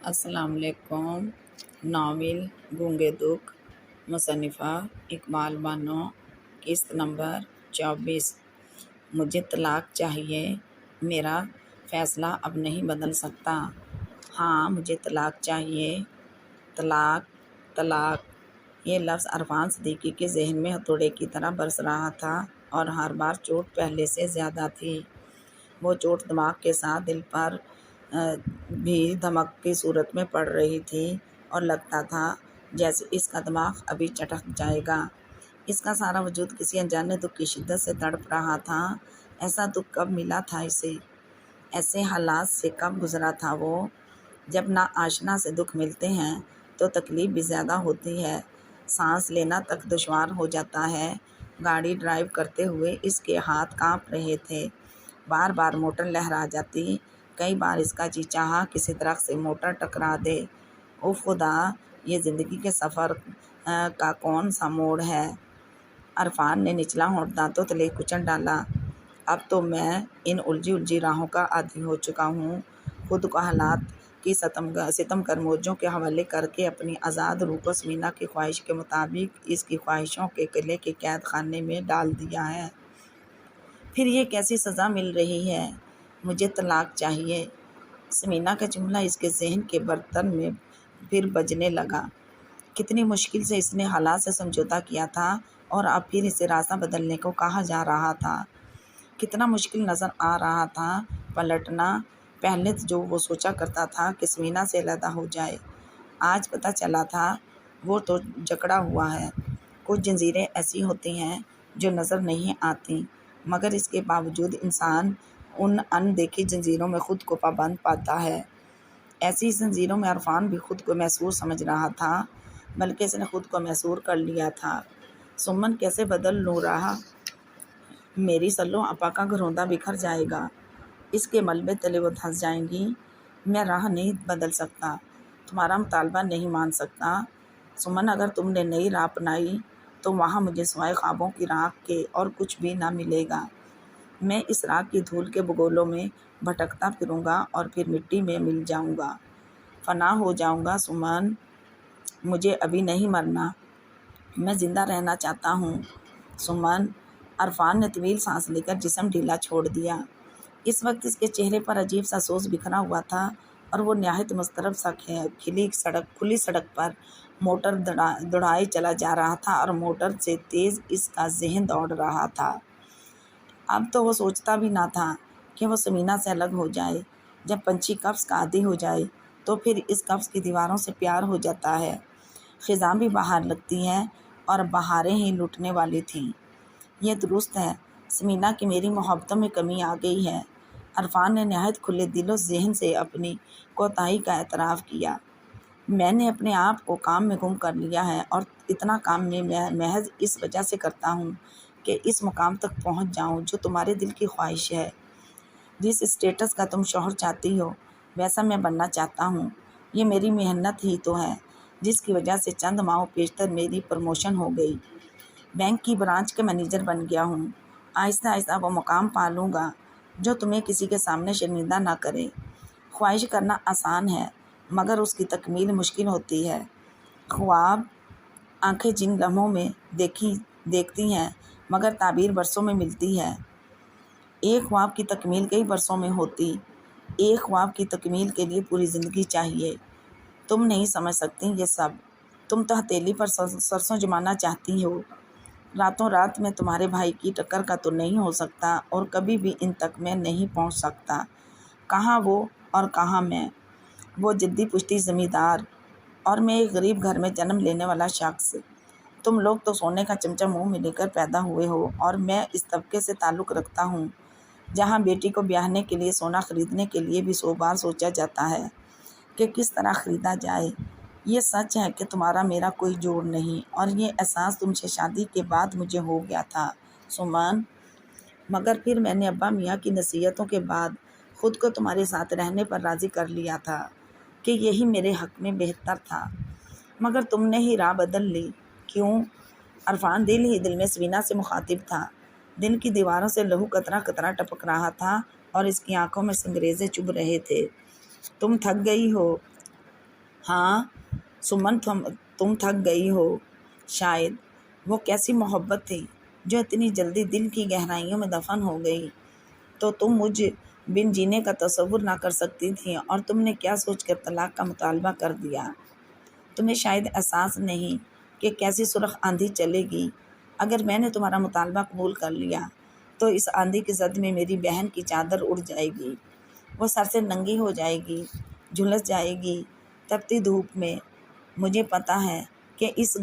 السلام علیکم۔ ناول گونگے دکھ، مصنفہ اقبال بانو، قسط نمبر 24۔ مجھے طلاق چاہیے، میرا فیصلہ اب نہیں بدل سکتا۔ ہاں مجھے طلاق چاہیے۔ طلاق طلاق یہ لفظ عرفان صدیقی کے ذہن میں ہتھوڑے کی طرح برس رہا تھا، اور ہر بار چوٹ پہلے سے زیادہ تھی۔ وہ چوٹ دماغ کے ساتھ دل پر بھی دھمک کی صورت میں پڑ رہی تھی، اور لگتا تھا جیسے اس کا دماغ ابھی چٹک جائے گا۔ اس کا سارا وجود کسی انجانے دکھ کی شدت سے تڑپ رہا تھا۔ ایسا دکھ کب ملا تھا اسے؟ ایسے حالات سے کب گزرا تھا وہ؟ جب ناآشنا سے دکھ ملتے ہیں تو تکلیف بھی زیادہ ہوتی ہے، سانس لینا تک دشوار ہو جاتا ہے۔ گاڑی ڈرائیو کرتے ہوئے اس کے ہاتھ کانپ رہے تھے، بار بار موٹر لہرا جاتی، کئی بار اس کا جی چاہا کسی درخت سے موٹر ٹکرا دے۔ اوف خدا، یہ زندگی کے سفر کا کون سا موڑ ہے؟ عرفان نے نچلا ہونٹ دانتوں تلے کچل ڈالا۔ اب تو میں ان الجھی راہوں کا عادی ہو چکا ہوں۔ خود کو حالات کی ستم گر موجوں کے حوالے کر کے اپنی آزاد روح کو سمینا کی خواہش کے مطابق اس کی خواہشوں کے قلعے کے قید خانے میں ڈال دیا ہے۔ پھر یہ کیسی سزا مل رہی ہے؟ مجھے طلاق چاہیے۔ سمینا کا جملہ اس کے ذہن کے برتن میں پھر بجنے لگا۔ کتنی مشکل سے اس نے حالات سے سمجھوتا کیا تھا، اور اب پھر اسے راستہ بدلنے کو کہا جا رہا تھا۔ کتنا مشکل نظر آ رہا تھا پلٹنا۔ پہلے جو وہ سوچا کرتا تھا کہ سمینا سے علیحدہ ہو جائے، آج پتہ چلا تھا وہ تو جکڑا ہوا ہے۔ کچھ جنجیریں ایسی ہوتی ہیں جو نظر نہیں آتی، مگر اس کے باوجود انسان ان دیکھی جنجیروں میں خود کو پابند پاتا ہے۔ ایسی زنجیروں میں عرفان بھی خود کو محصور سمجھ رہا تھا، بلکہ اس نے خود کو محصور کر لیا تھا۔ سمن کیسے بدل لوں راہ، میری سلو اپا کا گھروندا بکھر جائے گا، اس کے ملبے تلے وہ دھنس جائیں گی۔ میں راہ نہیں بدل سکتا، تمہارا مطالبہ نہیں مان سکتا۔ سمن اگر تم نے نئی راہ اپنائی تو وہاں مجھے سوائے خوابوں کی راکھ کے اور کچھ بھی نہ ملے گا۔ میں اس راکھ کی دھول کے بگولوں میں بھٹکتا پھروں گا اور پھر مٹی میں مل جاؤں گا، فنا ہو جاؤں گا۔ سمن، مجھے ابھی نہیں مرنا، میں زندہ رہنا چاہتا ہوں۔ سمن، عرفان نے طویل سانس لے کر جسم ڈھیلا چھوڑ دیا۔ اس وقت اس کے چہرے پر عجیب سا سوز بکھرا ہوا تھا، اور وہ نہایت مضطرب سا کھلی سڑک پر موٹر دوڑائے چلا جا رہا تھا، اور موٹر سے تیز اس کا ذہن دوڑ رہا تھا۔ اب تو وہ سوچتا بھی نہ تھا کہ وہ سمینا سے الگ ہو جائے۔ جب پنچھی قفس کا عادی ہو جائے تو پھر اس قفس کی دیواروں سے پیار ہو جاتا ہے۔ خزاں بھی بہار لگتی ہے، اور بہاریں ہی لوٹنے والی تھیں۔ یہ درست ہے، سمینا کی میری محبتوں میں کمی آ گئی ہے۔ عرفان نے نہایت کھلے دل و ذہن سے اپنی کوتاہی کا اعتراف کیا۔ میں نے اپنے آپ کو کام میں گم کر لیا ہے، اور اتنا کام میں محض اس وجہ سے کرتا ہوں کہ اس مقام تک پہنچ جاؤں جو تمہارے دل کی خواہش ہے۔ جس اسٹیٹس کا تم شوہر چاہتی ہو ویسا میں بننا چاہتا ہوں۔ یہ میری محنت ہی تو ہے جس کی وجہ سے چند ماہوں پیشتر میری پروموشن ہو گئی، بینک کی برانچ کا مینیجر بن گیا ہوں۔ آہستہ آہستہ وہ مقام پا لوں گا جو تمہیں کسی کے سامنے شرمندہ نہ کرے۔ خواہش کرنا آسان ہے، مگر اس کی تکمیل مشکل ہوتی ہے۔ خواب آنکھیں جن لمحوں میں دیکھتی ہیں، مگر تعبیر برسوں میں ملتی ہے۔ ایک خواب کی تکمیل کئی برسوں میں ہوتی، ایک خواب کی تکمیل کے لیے پوری زندگی چاہیے۔ تم نہیں سمجھ سکتی یہ سب۔ تم تو ہتھیلی پر سرسوں جمانا چاہتی ہو۔ راتوں رات میں تمہارے بھائی کی ٹکر کا تو نہیں ہو سکتا، اور کبھی بھی ان تک میں نہیں پہنچ سکتا۔ کہاں وہ اور کہاں میں؟ وہ جدی پشتی زمیندار، اور میں ایک غریب گھر میں جنم لینے والا شخص۔ تم لوگ تو سونے کا چمچہ منہ میں لے کر پیدا ہوئے ہو، اور میں اس طبقے سے تعلق رکھتا ہوں جہاں بیٹی کو بیاہنے کے لیے سونا خریدنے کے لیے بھی 100 بار سوچا جاتا ہے کہ کس طرح خریدا جائے۔ یہ سچ ہے کہ تمہارا میرا کوئی جوڑ نہیں، اور یہ احساس تم سے شادی کے بعد مجھے ہو گیا تھا سمن۔ مگر پھر میں نے ابا میاں کی نصیحتوں کے بعد خود کو تمہارے ساتھ رہنے پر راضی کر لیا تھا کہ یہی میرے حق میں بہتر تھا، مگر تم نے ہی راہ بدل لی۔ کیوں؟ عرفان دل ہی دل میں سمینا سے مخاطب تھا۔ دل کی دیواروں سے لہو قطرہ قطرہ ٹپک رہا تھا، اور اس کی آنکھوں میں سنگریزے چبھ رہے تھے۔ تم تھک گئی ہو، ہاں سمن، تم تھک گئی ہو شاید۔ وہ کیسی محبت تھی جو اتنی جلدی دل کی گہرائیوں میں دفن ہو گئی۔ تو تم مجھ بن جینے کا تصور نہ کر سکتی تھی، اور تم نے کیا سوچ کر طلاق کا مطالبہ کر دیا؟ تمہیں شاید احساس نہیں کہ کیسی سرخ آندھی چلے گی۔ اگر میں نے تمہارا مطالبہ قبول کر لیا تو اس آندھی کی زد میں میری بہن کی چادر اڑ جائے گی، وہ سر سے ننگی ہو جائے گی، جھلس جائے گی تپتی دھوپ میں۔ مجھے پتہ ہے کہ اس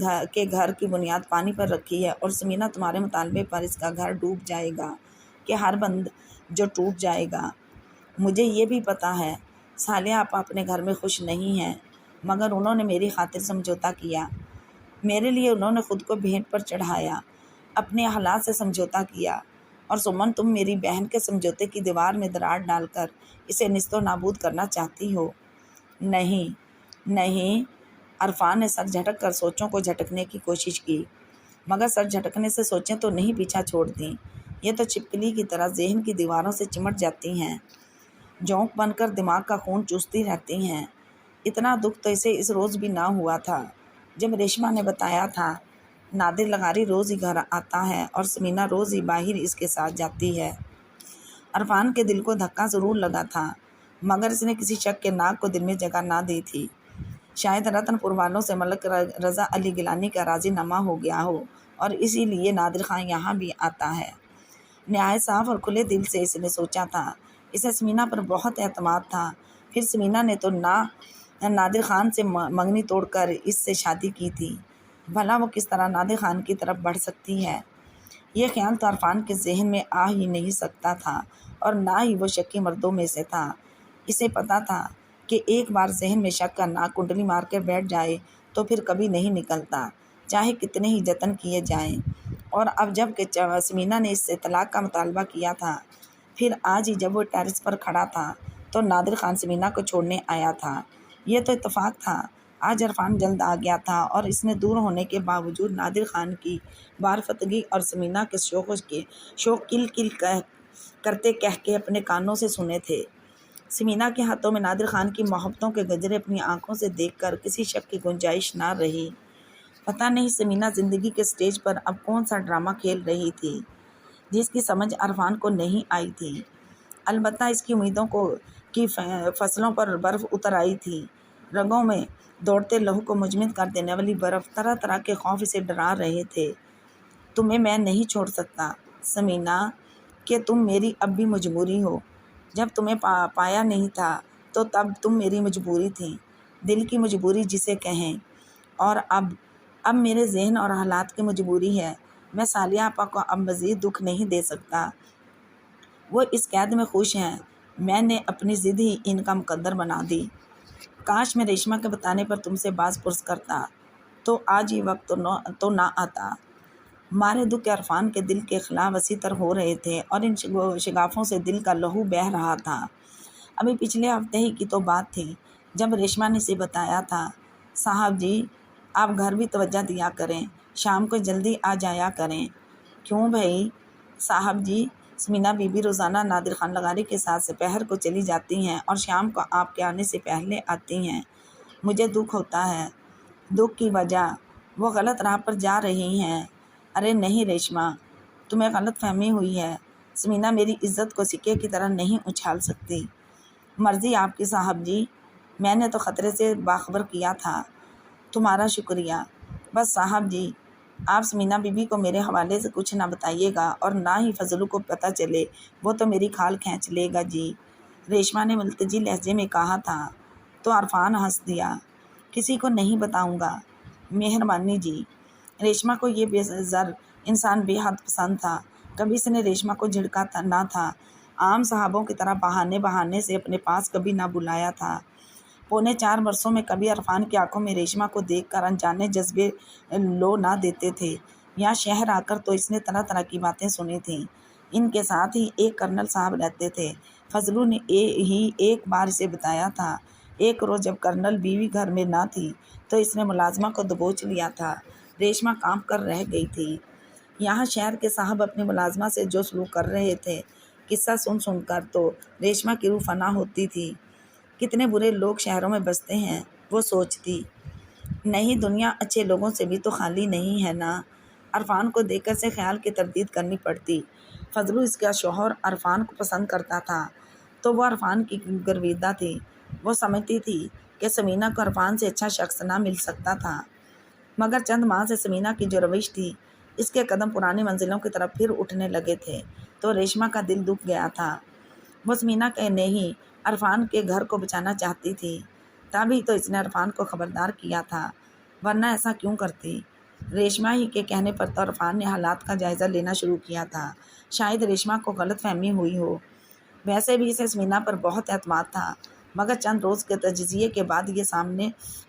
گھر کی بنیاد پانی پر رکھی ہے، اور سمینا تمہارے مطالبے پر اس کا گھر ڈوب جائے گا کہ ہر بند جو ٹوٹ جائے گا۔ مجھے یہ بھی پتہ ہے صالحہ آپ اپنے گھر میں خوش نہیں ہیں، مگر انہوں نے میری خاطر سمجھوتا کیا۔ میرے لیے انہوں نے خود کو بھیٹ پر چڑھایا، اپنے حالات سے سمجھوتا کیا۔ اور سمن، تم میری بہن کے سمجھوتے کی دیوار میں دراڑ ڈال کر اسے نیست و نابود کرنا چاہتی ہو۔ نہیں نہیں، عرفان نے سر جھٹک کر سوچوں کو جھٹکنے کی کوشش کی، مگر سر جھٹکنے سے سوچیں تو نہیں پیچھا چھوڑتیں، یہ تو چھپکلی کی طرح ذہن کی دیواروں سے چمٹ جاتی ہیں، جونک بن کر دماغ کا خون چوستی رہتی ہیں۔ اتنا دکھ تو اسے اس روز بھی نہ ہوا تھا جب ریشما نے بتایا تھا نادر لغاری روز ہی گھر آتا ہے اور سمینا روز ہی باہر اس کے ساتھ جاتی ہے۔ عرفان کے دل کو دھکا ضرور لگا تھا، مگر اس نے کسی شک کے ناک کو دل میں جگہ نہ دی تھی۔ شاید رتن پور والوں سے ملک رضا علی گیلانی کا راضی نامہ ہو گیا ہو، اور اسی لیے نادر خان یہاں بھی آتا ہے۔ نہایت صاف اور کھلے دل سے اس نے سوچا تھا، اسے سمینا پر بہت اعتماد تھا۔ پھر سمینا نے تو نادر خان سے منگنی توڑ کر اس سے شادی کی تھی، بھلا وہ کس طرح نادر خان کی طرف بڑھ سکتی ہے؟ یہ خیال تو عرفان کے ذہن میں آ ہی نہیں سکتا تھا، اور نہ ہی وہ شکی مردوں میں سے تھا۔ اسے پتا تھا کہ ایک بار ذہن میں شک کا ناک کنڈلی مار کر بیٹھ جائے تو پھر کبھی نہیں نکلتا، چاہے کتنے ہی جتن کیے جائیں۔ اور اب جب کہ سمینا نے اس سے طلاق کا مطالبہ کیا تھا، پھر آج ہی جب وہ ٹیرس پر کھڑا تھا تو نادر خان سمینا کو چھوڑنے آیا تھا۔ یہ تو اتفاق تھا۔ آج عرفان جلد آ گیا تھا، اور اس نے دور ہونے کے باوجود نادر خان کی بارفتگی اور سمینا کے شوق کل کل کرتے کہہ کے اپنے کانوں سے سنے تھے۔ سمینا کے ہاتھوں میں نادر خان کی محبتوں کے گجرے اپنی آنکھوں سے دیکھ کر کسی شک کی گنجائش نہ رہی۔ پتہ نہیں سمینا زندگی کے سٹیج پر اب کون سا ڈرامہ کھیل رہی تھی جس کی سمجھ عرفان کو نہیں آئی تھی۔ البتہ اس کی امیدوں کی فصلوں پر برف اتر آئی تھی۔ رگوں میں دوڑتے لہو کو مجمد کر دینے والی برف، طرح طرح کے خوف اسے ڈرا رہے تھے۔ تمہیں میں نہیں چھوڑ سکتا سمینا، کہ تم میری اب بھی مجبوری ہو۔ جب تمہیں پایا نہیں تھا تو تب تم میری مجبوری تھی، دل کی مجبوری جسے کہیں، اور اب میرے ذہن اور حالات کی مجبوری ہے۔ میں صالحہ آپا کو اب مزید دکھ نہیں دے سکتا، وہ اس قید میں خوش ہیں۔ میں نے اپنی ضد ہی ان کا مقدر بنا دی۔ کاش میں ریشما کے بتانے پر تم سے باز پرس کرتا تو آج یہ وقت تو نہ آتا۔ مارے دکھ عرفان کے دل کے خلا وسیع تر ہو رہے تھے، اور ان شگافوں سے دل کا لہو بہہ رہا تھا۔ ابھی پچھلے ہفتے ہی کی تو بات تھی جب ریشما نے اسے بتایا تھا، صاحب جی آپ گھر بھی توجہ دیا کریں، شام کو جلدی آ جایا کریں۔ کیوں بھائی صاحب جی؟ سمینا بی بی روزانہ نادر خان لغاری کے ساتھ سپہر کو چلی جاتی ہیں اور شام کو آپ کے آنے سے پہلے آتی ہیں۔ مجھے دکھ ہوتا ہے۔ دکھ کی وجہ؟ وہ غلط راہ پر جا رہی ہیں۔ ارے نہیں ریشما، تمہیں غلط فہمی ہوئی ہے۔ سمینا میری عزت کو سکے کی طرح نہیں اچھال سکتی۔ مرضی آپ کی صاحب جی، میں نے تو خطرے سے باخبر کیا تھا۔ تمہارا شکریہ۔ بس صاحب جی آپ سمینا بی بی کو میرے حوالے سے کچھ نہ بتائیے گا، اور نہ ہی فضلو کو پتہ چلے، وہ تو میری کھال کھینچ لے گا جی، ریشما نے ملتجی لہجے میں کہا تھا۔ تو عرفان ہنس دیا۔ کسی کو نہیں بتاؤں گا، مہربانی جی۔ ریشما کو یہ بے زر انسان بے حد پسند تھا۔ کبھی اس نے ریشما کو جھڑکا نہ تھا، عام صحابوں کی طرح بہانے سے اپنے پاس کبھی نہ بلایا تھا۔ پونے 4 برسوں میں کبھی عرفان کی آنکھوں میں ریشما کو دیکھ کر انجانے جذبے لو نہ دیتے تھے۔ یہاں شہر آ کر تو اس نے طرح طرح کی باتیں سنی تھیں۔ ان کے ساتھ ہی ایک کرنل صاحب رہتے تھے۔ فضلو نے ہی ایک بار اسے بتایا تھا، ایک روز جب کرنل بیوی گھر میں نہ تھی تو اس نے ملازمہ کو دبوچ لیا تھا۔ ریشما کانپ کر رہ گئی تھی۔ یہاں شہر کے صاحب اپنی ملازمہ سے جو سلوک کر رہے تھے، قصہ سن کر تو ریشما کی روح فنا ہوتی تھی۔ کتنے برے لوگ شہروں میں بستے ہیں، وہ سوچتی، نہیں دنیا اچھے لوگوں سے بھی تو خالی نہیں ہے نا۔ عرفان کو دیکھ کر سے خیال کی تردید کرنی پڑتی۔ فضلو اس کا شوہر عرفان کو پسند کرتا تھا تو وہ عرفان کی گرویدہ تھی۔ وہ سمجھتی تھی کہ سمینہ کو عرفان سے اچھا شخص نہ مل سکتا تھا، مگر چند ماہ سے سمینہ کی جو روش تھی اس کے قدم پرانی منزلوں کی طرف پھر اٹھنے لگے تھے تو ریشمہ کا دل دکھ گیا تھا۔ وہ سمینہ کے نہیں عرفان کے گھر کو بچانا چاہتی تھی، تبھی تو اس نے عرفان کو خبردار کیا تھا، ورنہ ایسا کیوں کرتی؟ ریشمہ ہی کے کہنے پر تو عرفان نے حالات کا جائزہ لینا شروع کیا تھا۔ شاید ریشمہ کو غلط فہمی ہوئی ہو، ویسے بھی اسے سمینہ پر بہت اعتماد تھا، مگر چند روز کے تجزیے کے بعد یہ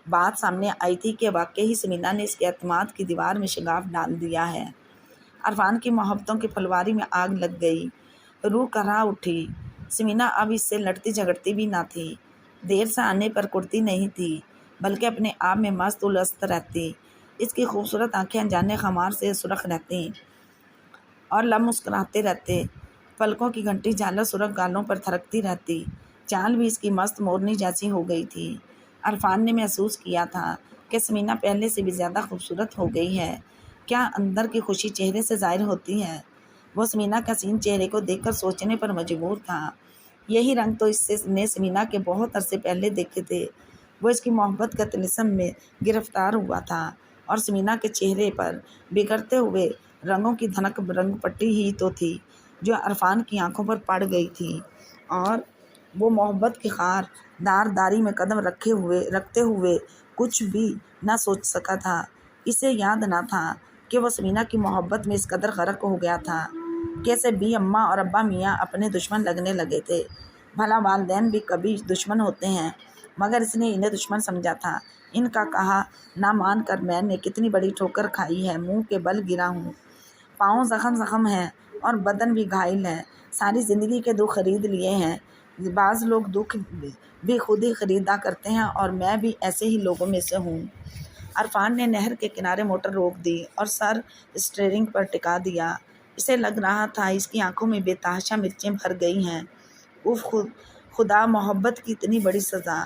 بات سامنے آئی تھی کہ واقعی سمینہ نے اس کے اعتماد کی دیوار میں شگاف ڈال دیا ہے۔ عرفان کی محبتوں کی پھلواری میں آگ لگ گئی، روح کرا اٹھی۔ سمینہ اب اس سے لڑتی جھگڑتی بھی نہ تھی، دیر سے آنے پر کرتی نہیں تھی، بلکہ اپنے آپ میں مست الست رہتی۔ اس کی خوبصورت آنکھیں انجانے خمار سے سرخ رہتی اور لب مسکراتے رہتے، پلکوں کی گھنٹی جھالر سرخ گالوں پر تھرکتی رہتی، چال بھی اس کی مست مورنی جیسی ہو گئی تھی۔ عرفان نے محسوس کیا تھا کہ سمینہ پہلے سے بھی زیادہ خوبصورت ہو گئی ہے۔ کیا اندر کی خوشی چہرے سے ظاہر ہوتی ہے؟ وہ سمینہ کے حسین چہرے کو دیکھ کر سوچنے پر مجبور تھا۔ یہی رنگ تو اس نے سمینہ کے بہت عرصے پہلے دیکھے تھے۔ وہ اس کی محبت کے طلسم میں گرفتار ہوا تھا اور سمینہ کے چہرے پر بکھرتے ہوئے رنگوں کی دھنک رنگ پٹی ہی تو تھی جو عرفان کی آنکھوں پر پڑ گئی تھی، اور وہ محبت کی خار داری میں قدم رکھتے ہوئے کچھ بھی نہ سوچ سکا تھا۔ اسے یاد نہ تھا کہ وہ سمینہ کی محبت میں اس قدر غرق ہو گیا تھا کہ اسے بھی اماں اور ابا میاں اپنے دشمن لگنے لگے تھے۔ بھلا والدین بھی کبھی دشمن ہوتے ہیں، مگر اس نے انہیں دشمن سمجھا تھا۔ ان کا کہا نہ مان کر میں نے کتنی بڑی ٹھوکر کھائی ہے، منہ کے بل گرا ہوں، پاؤں زخم ہیں اور بدن بھی گھائل ہے، ساری زندگی کے دکھ خرید لیے ہیں۔ بعض لوگ دکھ بھی خود ہی خریدا کرتے ہیں اور میں بھی ایسے ہی لوگوں میں سے ہوں۔ عرفان نے نہر کے کنارے موٹر روک دی اور سر اسٹیئرنگ پر ٹکا دیا۔ اسے لگ رہا تھا اس کی آنکھوں میں بے تحاشا مرچیں بھر گئی ہیں۔ اف خدا، محبت کی اتنی بڑی سزا!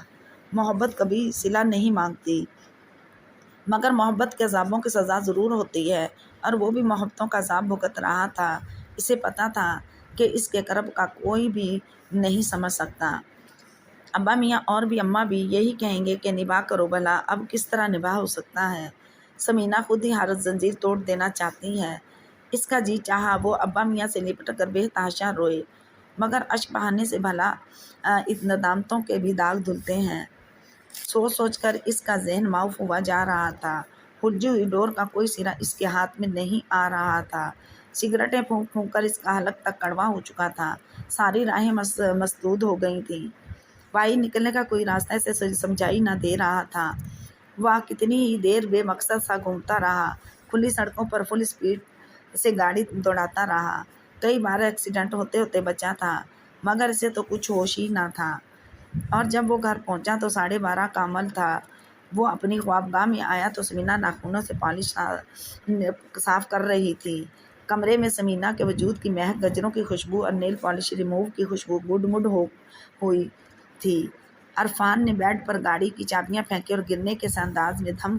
محبت کبھی صلہ نہیں مانگتی، مگر محبت کے عذابوں کی سزا ضرور ہوتی ہے، اور وہ بھی محبتوں کا عذاب بھگت رہا تھا۔ اسے پتہ تھا کہ اس کے کرب کا کوئی بھی نہیں سمجھ سکتا۔ ابا میاں اور بھی اماں بھی یہی کہیں گے کہ نباہ کرو بھلا، اب کس طرح نباہ ہو سکتا ہے؟ سمینہ خود ہی حالت زنجیر توڑ دینا چاہتی ہے۔ اس کا جی چاہا وہ ابا میاں سے لپٹ کر بے تحاشا روئے، مگر اشک بہانے سے بھلا ندامتوں کے بھی داغ دھلتے ہیں۔ سوچ کر اس کا ذہن معاف ہوا جا رہا تھا۔ الجھی ہوئی ڈور کا کوئی سرا اس کے ہاتھ میں نہیں آ رہا تھا۔ سگریٹیں پھونک پھونک کر اس کا حلق تک کڑوا ہو چکا تھا، ساری راہیں مسدود ہو گئی تھیں۔ باہر نکلنے کا کوئی راستہ اسے سمجھائی نہ دے رہا تھا۔ وہ کتنی ہی دیر بے مقصد سا گھومتا رہا، کھلی سڑکوں پر فل اسپیڈ سے گاڑی دوڑاتا رہا، کئی بار ایکسیڈنٹ ہوتے بچا تھا، مگر اسے تو کچھ ہوش ہی نہ تھا۔ اور جب وہ گھر پہنچا تو 12:30 کا عمل تھا۔ وہ اپنی خوابگاہ میں آیا تو سمینہ ناخنوں سے پالش صاف کر رہی تھی۔ کمرے میں سمینہ کے وجود کی مہک، گجروں کی خوشبو اور نیل پالش ریموو کی خوشبو گڈ مڈ ہوئی تھی۔ عرفان نے بیڈ پر گاڑی کی چابیاں پھینکی اور گرنے کے سے انداز میں دھم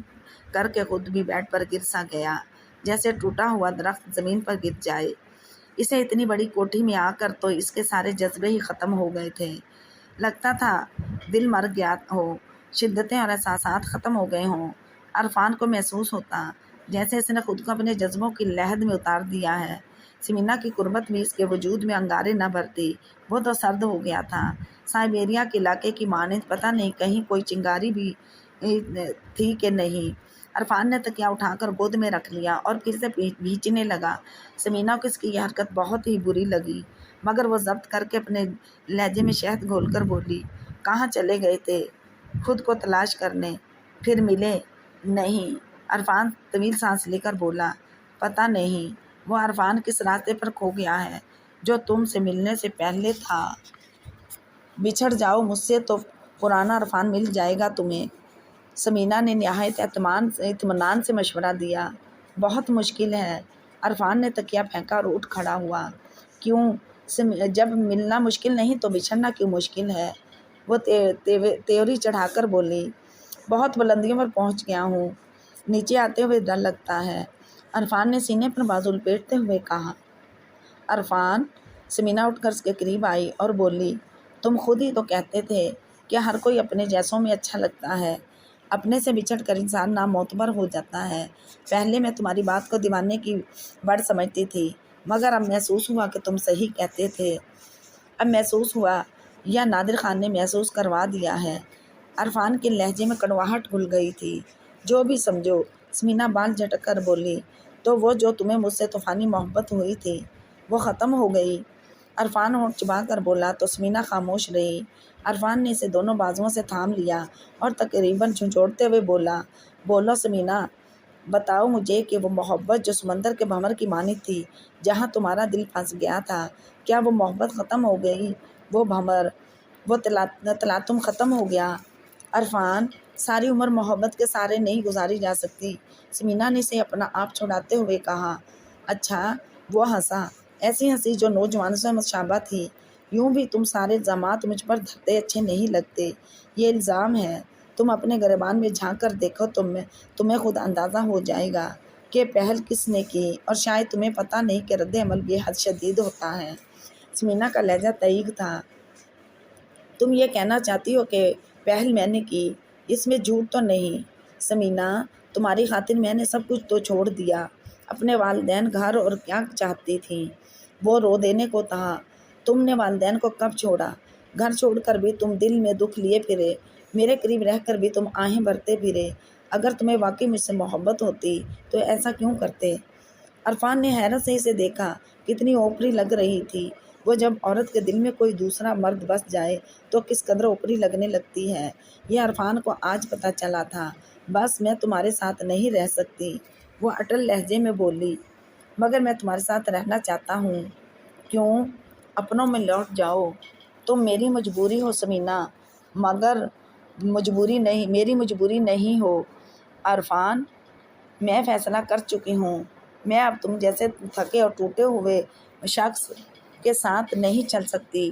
کر کے خود بھی بیڈ پر گر سا گیا، جیسے ٹوٹا ہوا درخت زمین پر گر جائے۔ اسے اتنی بڑی کوٹھی میں آ کر تو اس کے سارے جذبے ہی ختم ہو گئے تھے۔ لگتا تھا دل مر گیا ہو، شدتیں اور احساسات ختم ہو گئے ہوں۔ عرفان کو محسوس ہوتا جیسے اس نے خود کو اپنے جذبوں کی لحد میں اتار دیا ہے۔ سمینہ کی قربت میں اس کے وجود میں انگارے نہ بھرتی، وہ تو سرد ہو گیا تھا۔ سائبیریا کے علاقے کی مانند پتہ نہیں کہیں کوئی چنگاری بھی تھی کہ نہیں۔ عرفان نے تکیہ اٹھا کر گود میں رکھ لیا اور پھر سے بھینچنے لگا۔ سمینہ کو اس کی یہ حرکت بہت ہی بری لگی، مگر وہ ضبط کر کے اپنے لہجے میں شہد گھول کر بولی، کہاں چلے گئے تھے؟ خود کو تلاش کرنے، پھر ملے نہیں؟ عرفان طویل سانس لے کر بولا، پتہ نہیں، وہ عرفان کس راستے پر کھو گیا ہے جو تم سے ملنے سے پہلے تھا۔ بچھڑ جاؤ مجھ سے تو پرانا عرفان مل جائے گا تمہیں۔ سمینہ نے نہایت اطمینان سے مشورہ دیا۔ بہت مشکل ہے۔ عرفان نے تکیہ پھینکا اور اٹھ کھڑا ہوا۔ کیوں؟ جب ملنا مشکل نہیں تو بچھڑنا کیوں مشکل ہے؟ وہ تیوری چڑھا کر بولی، بہت بلندیوں پر پہنچ گیا ہوں، نیچے آتے ہوئے ڈر لگتا ہے، عرفان نے سینے پر بازو لپیٹتے ہوئے کہا۔ عرفان، سمینا اٹھ کر اس کے قریب آئی اور بولی، تم خود ہی تو کہتے تھے کہ ہر کوئی اپنے جیسوں میں اچھا لگتا ہے، اپنے سے بچھڑ کر انسان نامعتبر ہو جاتا ہے۔ پہلے میں تمہاری بات کو دیوانے کی بڑھ سمجھتی تھی، مگر اب محسوس ہوا کہ تم صحیح کہتے تھے۔ اب محسوس ہوا یا نادر خان نے محسوس کروا دیا ہے۔ عرفان کے لہجے میں کڑواہٹ گھل گئی تھی۔ جو بھی سمجھو، سمینا بال جھٹک کر بولی، تو وہ جو تمہیں مجھ سے طوفانی محبت ہوئی تھی وہ ختم ہو گئی؟ عرفان ہونٹ چبا کر بولا تو سمینا خاموش رہی۔ عرفان نے اسے دونوں بازوؤں سے تھام لیا اور تقریباً جھنجھوڑتے ہوئے بولا، بولو سمینا، بتاؤ مجھے کہ وہ محبت جو سمندر کے بھنور کی مانند تھی، جہاں تمہارا دل پھنس گیا تھا، کیا وہ محبت ختم ہو گئی؟ وہ بھنور، وہ تلاطم ختم ہو گیا؟ عرفان، ساری عمر محبت کے سہارے نہیں گزاری جا سکتی، سمینا نے اسے اپنا آپ چھڑاتے ہوئے کہا۔ اچھا، وہ ہنسا، ایسی ہنسی جو نوجوانوں سے مشابہ تھی۔ یوں بھی تم سارے الزامات مجھ پر دھرتے اچھے نہیں لگتے، یہ الزام ہے۔ تم اپنے گریبان میں جھانک کر دیکھو، تمہیں خود اندازہ ہو جائے گا کہ پہل کس نے کی، اور شاید تمہیں پتہ نہیں کہ رد عمل بے حد شدید ہوتا ہے۔ سمینا کا لہجہ تیگ تھا۔ تم یہ کہنا چاہتی ہو کہ پہل میں نے کی، اس میں جھوٹ تو نہیں؟ سمینا، تمہاری خاطر میں نے سب کچھ تو چھوڑ دیا، اپنے والدین، گھر، اور کیا چاہتی تھی؟ وہ رو دینے کو تھا۔ تم نے والدین کو کب چھوڑا؟ گھر چھوڑ کر بھی تم دل میں دکھ لیے پھرے، میرے قریب رہ کر بھی تم آہیں بھرتے پھرے۔ اگر تمہیں واقعی مجھ سے محبت ہوتی تو ایسا کیوں کرتے؟ عرفان نے حیرت سے اسے دیکھا، کتنی اوپری لگ رہی تھی وہ۔ جب عورت کے دل میں کوئی دوسرا مرد بس جائے تو کس قدر اوپری لگنے لگتی ہے، یہ عرفان کو آج پتہ چلا تھا۔ بس میں تمہارے ساتھ نہیں رہ سکتی، وہ اٹل لہجے میں بولی، مگر میں تمہارے ساتھ رہنا چاہتا ہوں۔ کیوں؟ اپنوں میں لوٹ جاؤ۔ تم میری مجبوری ہو سمینا، مگر میری مجبوری نہیں ہو۔ عرفان، میں فیصلہ کر چکی ہوں، میں اب تم جیسے تھکے اور ٹوٹے ہوئے شخص کے ساتھ نہیں چل سکتی۔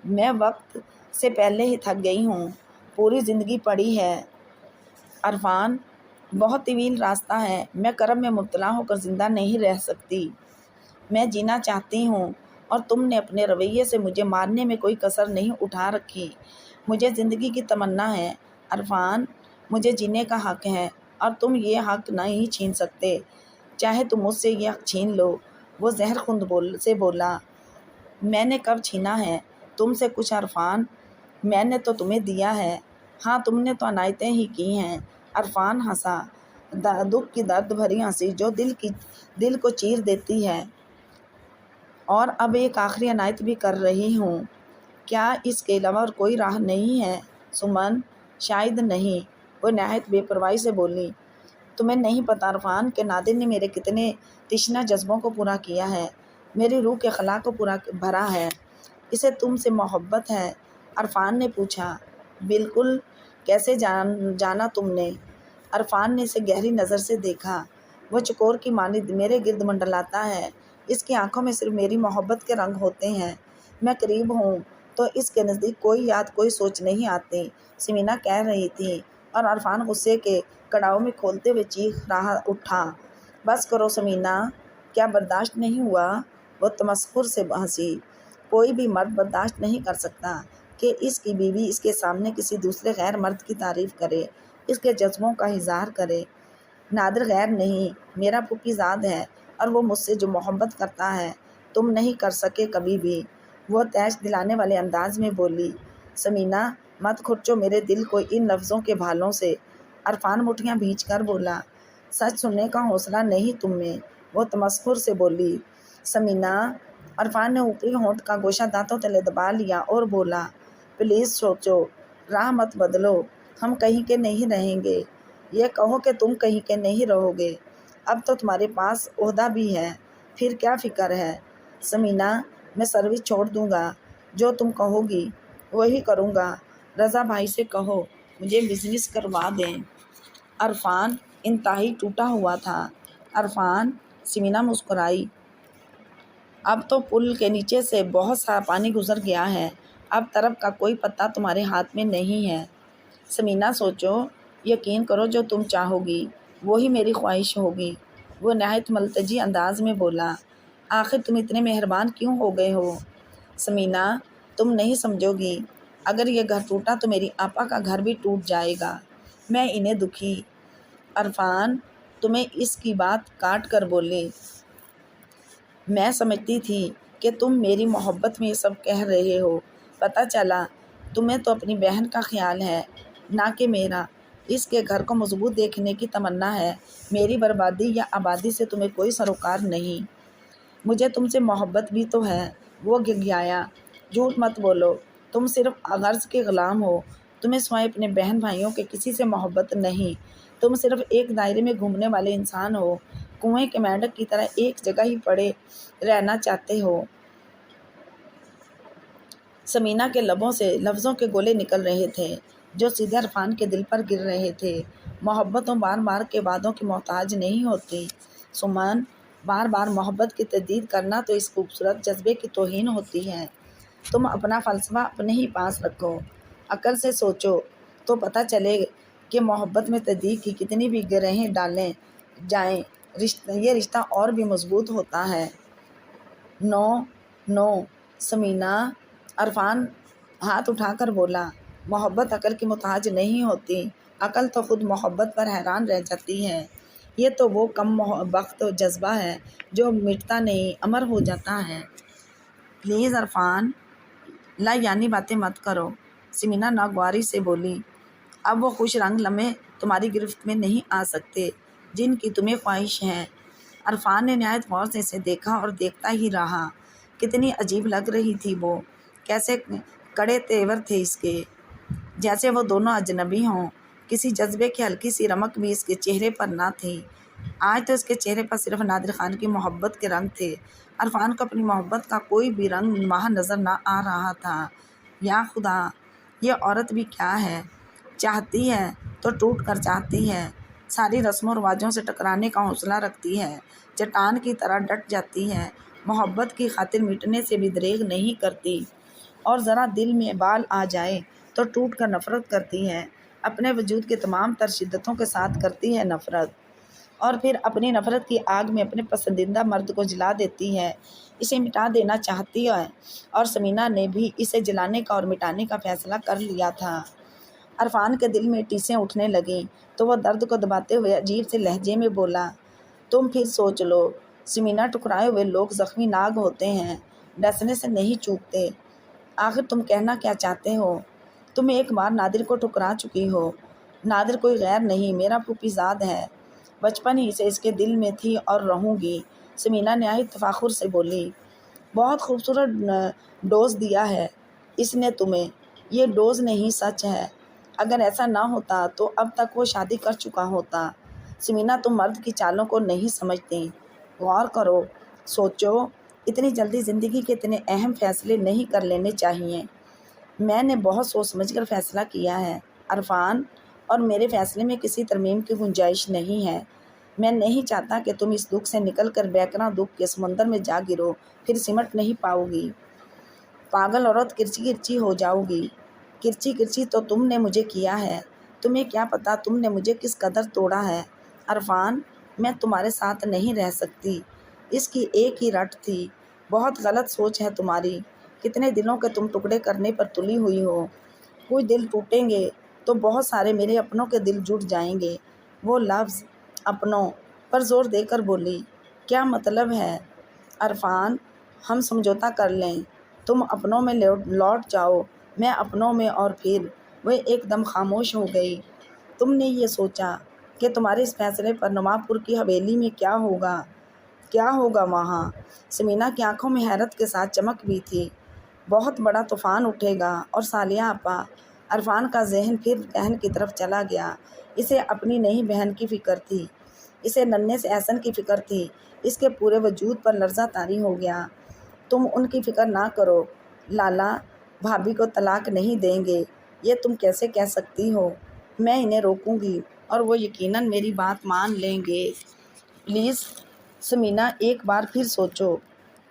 میں وقت سے پہلے ہی تھک گئی ہوں، پوری زندگی پڑی ہے۔ عرفان، بہت طویل راستہ ہے، میں کرب میں مبتلا ہو کر زندہ نہیں رہ سکتی، میں جینا چاہتی ہوں، اور تم نے اپنے رویے سے مجھے مارنے میں کوئی کسر نہیں اٹھا رکھی۔ مجھے زندگی کی تمنا ہے عرفان، مجھے جینے کا حق ہے، اور تم یہ حق نہیں چھین سکتے، چاہے تم مجھ سے یہ حق چھین لو۔ وہ زہر خوند سے بولا، میں نے کب چھینا ہے تم سے کچھ عرفان؟ میں نے تو تمہیں دیا ہے، ہاں تم نے تو عنایتیں ہی کی ہیں۔ عرفان ہنسا، دکھ کی درد بھری ہنسی جو دل کو چیر دیتی ہے۔ اور اب ایک آخری عنایت بھی کر رہی ہوں، کیا اس کے علاوہ اور کوئی راہ نہیں ہے سمن؟ شاید نہیں، وہ نہایت بے پرواہی سے بولی۔ تمہیں نہیں پتہ عرفان کہ نادر نے میرے کتنے تشنہ جذبوں کو پورا کیا ہے، میری روح کے خلا کو پورا بھرا ہے۔ اسے تم سے محبت ہے؟ عرفان نے پوچھا۔ بالکل، کیسے جانا تم نے؟ عرفان نے اسے گہری نظر سے دیکھا، وہ چکور کی مانند میرے گرد منڈلاتا ہے، اس کی آنکھوں میں صرف میری محبت کے رنگ ہوتے ہیں، میں قریب ہوں تو اس کے نزدیک کوئی یاد، کوئی سوچ نہیں آتی، سمینا کہہ رہی تھی، اور عرفان غصے کے کڑاؤ میں کھولتے ہوئے چیخ رہا اٹھا، بس کرو سمینا، کیا برداشت نہیں ہوا؟ وہ تمسخر سے ہنسی، کوئی بھی مرد برداشت نہیں کر سکتا کہ اس کی بیوی اس کے سامنے کسی دوسرے غیر مرد کی تعریف کرے، اس کے جذبوں کا اظہار کرے۔ نادر غیر نہیں، میرا پھوپھی زاد ہے، اور وہ مجھ سے جو محبت کرتا ہے تم نہیں کر سکے کبھی بھی، وہ تیش دلانے والے انداز میں بولی۔ سمینا، مت کھرچو میرے دل کو ان لفظوں کے بھالوں سے، عرفان مٹھیاں بھینچ کر بولا۔ سچ سننے کا حوصلہ نہیں تم میں، وہ تمسخر سے بولی۔ سمینا، عرفان نے اوپری ہونٹ کا گوشہ دانتوں تلے دبا لیا اور بولا، پلیز سوچو، راہ مت بدلو، ہم کہیں کے نہیں رہیں گے، یہ کہو کہ تم کہیں کے نہیں رہو گے، اب تو تمہارے پاس عہدہ بھی ہے، پھر کیا فکر ہے؟ سمینا، میں سروس چھوڑ دوں گا، جو تم کہو گی وہی کروں گا، رضا بھائی سے کہو مجھے بزنس کروا دیں۔ عرفان انتہائی ٹوٹا ہوا تھا۔ عرفان، سمینا مسکرائی، اب تو پل کے نیچے سے بہت سارا پانی گزر گیا ہے، اب طرف کا کوئی پتہ تمہارے ہاتھ میں نہیں ہے۔ سمینا، سوچو، یقین کرو جو تم چاہو گی وہی میری خواہش ہوگی۔ وہ نہایت ملتجی انداز میں بولا، آخر تم اتنے مہربان کیوں ہو گئے ہو؟ سمینہ، تم نہیں سمجھو گی، اگر یہ گھر ٹوٹا تو میری آپا کا گھر بھی ٹوٹ جائے گا۔ میں انہیں دکھی۔ عرفان تمہیں اس کی بات کاٹ کر بولے، میں سمجھتی تھی کہ تم میری محبت میں یہ سب کہہ رہے ہو، پتہ چلا تمہیں تو اپنی بہن کا خیال ہے نہ کہ میرا۔ اس کے گھر کو مضبوط دیکھنے کی تمنا ہے، میری بربادی یا آبادی سے تمہیں کوئی سروکار نہیں۔ مجھے تم سے محبت بھی تو ہے۔ وہ گڑگڑایا، جھوٹ مت بولو، تم صرف غرض کے غلام ہو، تمہیں سوائے اپنے بہن بھائیوں کے کسی سے محبت نہیں، تم صرف ایک دائرے میں گھومنے والے انسان ہو، کنویں کے مینڈک کی طرح ایک جگہ ہی پڑے رہنا چاہتے ہو۔ سمینہ کے لبوں سے لفظوں کے گولے نکل رہے تھے جو سیدھے عرفان کے دل پر گر رہے تھے۔ محبتوں بار بار کے وعدوں کی محتاج نہیں ہوتی سمن، بار بار محبت کی تجدید کرنا تو اس خوبصورت جذبے کی توہین ہوتی ہے۔ تم اپنا فلسفہ اپنے ہی پاس رکھو، عقل سے سوچو تو پتہ چلے کہ محبت میں تجدید کی کتنی بھی گرہیں ڈالیں جائیں یہ رشتہ اور بھی مضبوط ہوتا ہے۔ نو نو سمینہ، عرفان ہاتھ اٹھا کر بولا، محبت عقل کی محتاج نہیں ہوتی، عقل تو خود محبت پر حیران رہ جاتی ہے۔ یہ تو وہ کم بخت جذبہ ہے جو مٹتا نہیں، امر ہو جاتا ہے۔ پلیز عرفان، لا یعنی باتیں مت کرو، سمینہ ناگواری سے بولی۔ اب وہ خوش رنگ لمحے تمہاری گرفت میں نہیں آ سکتے جن کی تمہیں خواہش ہے۔ عرفان نے نہایت غور سے اسے دیکھا اور دیکھتا ہی رہا۔ کتنی عجیب لگ رہی تھی وہ، کیسے کڑے تیور تھے اس کے، جیسے وہ دونوں اجنبی ہوں۔ کسی جذبے کی ہلکی سی رمق بھی اس کے چہرے پر نہ تھی۔ آج تو اس کے چہرے پر صرف نادر خان کی محبت کے رنگ تھے۔ عرفان کو اپنی محبت کا کوئی بھی رنگ وہاں نظر نہ آ رہا تھا۔ یا خدا، یہ عورت بھی کیا ہے، چاہتی ہے تو ٹوٹ کر چاہتی ہے، ساری رسم و رواجوں سے ٹکرانے کا حوصلہ رکھتی ہے، چٹان کی طرح ڈٹ جاتی ہے، محبت کی خاطر مٹنے سے بھی دریغ نہیں کرتی، اور ذرا دل میں بال آ جائے تو ٹوٹ کر نفرت کرتی ہے، اپنے وجود کے تمام تر شدتوں کے ساتھ کرتی ہے نفرت، اور پھر اپنی نفرت کی آگ میں اپنے پسندیدہ مرد کو جلا دیتی ہے، اسے مٹا دینا چاہتی ہے۔ اور سمینہ نے بھی اسے جلانے کا اور مٹانے کا فیصلہ کر لیا تھا۔ عرفان کے دل میں ٹیسیں اٹھنے لگیں تو وہ درد کو دباتے ہوئے عجیب سے لہجے میں بولا، تم پھر سوچ لو سمینہ، ٹکرائے ہوئے لوگ زخمی ناگ ہوتے ہیں، ڈسنے سے نہیں چوکتے۔ آخر تم کہنا کیا چاہتے ہو؟ تم ایک بار نادر کو ٹکرا چکی ہو۔ نادر کوئی غیر نہیں، میرا پھوپھی زاد ہے، بچپن ہی سے اس کے دل میں تھی اور رہوں گی۔ سمینہ نہایت تفاخر سے بولی، بہت خوبصورت ڈوز دیا ہے اس نے تمہیں، یہ ڈوز نہیں سچ ہے، اگر ایسا نہ ہوتا تو اب تک وہ شادی کر چکا ہوتا۔ سمینہ، تم مرد کی چالوں کو نہیں سمجھتی، غور کرو، سوچو، اتنی جلدی زندگی کے اتنے اہم فیصلے نہیں کر لینے چاہیے۔ میں نے بہت سوچ سمجھ کر فیصلہ کیا ہے عرفان، اور میرے فیصلے میں کسی ترمیم کی گنجائش نہیں ہے۔ میں نہیں چاہتا کہ تم اس دکھ سے نکل کر بیکراں دکھ کے سمندر میں جا گرو، پھر سمٹ نہیں پاؤ گی، پاگل عورت کرچی کرچی ہو جاؤ گی۔ کرچی کرچی تو تم نے مجھے کیا ہے، تمہیں کیا پتا تم نے مجھے کس قدر توڑا ہے۔ عرفان، میں تمہارے ساتھ نہیں رہ سکتی، اس کی ایک ہی رٹ تھی، بہت غلط سوچ ہے تمہاری، کتنے دلوں کے تم ٹکڑے کرنے پر تلی ہوئی ہو، کچھ دل ٹوٹیں گے تو بہت سارے میرے اپنوں کے دل جٹ جائیں گے۔ وہ لفظ اپنوں پر زور دے کر بولی، کیا مطلب ہے؟ عرفان، ہم سمجھوتا کر لیں، تم اپنوں میں لوٹ جاؤ، میں اپنوں میں، اور پھر وہ ایک دم خاموش ہو گئی۔ تم نے یہ سوچا کہ تمہارے اس فیصلے پر نواب پور کی حویلی میں کیا ہوگا وہاں؟ سمینہ کی آنکھوں میں حیرت کے ساتھ چمک بھی تھی۔ بہت بڑا طوفان اٹھے گا، اور سالیہ آپا۔ عرفان کا ذہن پھر بہن کی طرف چلا گیا، اسے اپنی نئی بہن کی فکر تھی، اسے ننھے سے احسن کی فکر تھی، اس کے پورے وجود پر لرزہ طاری ہو گیا۔ تم ان کی فکر نہ کرو، لالا بھابھی کو طلاق نہیں دیں گے، یہ تم کیسے کہہ سکتی ہو؟ میں انہیں روکوں گی اور وہ یقیناً میری بات مان لیں گے۔ پلیز سمینہ، ایک بار پھر سوچو۔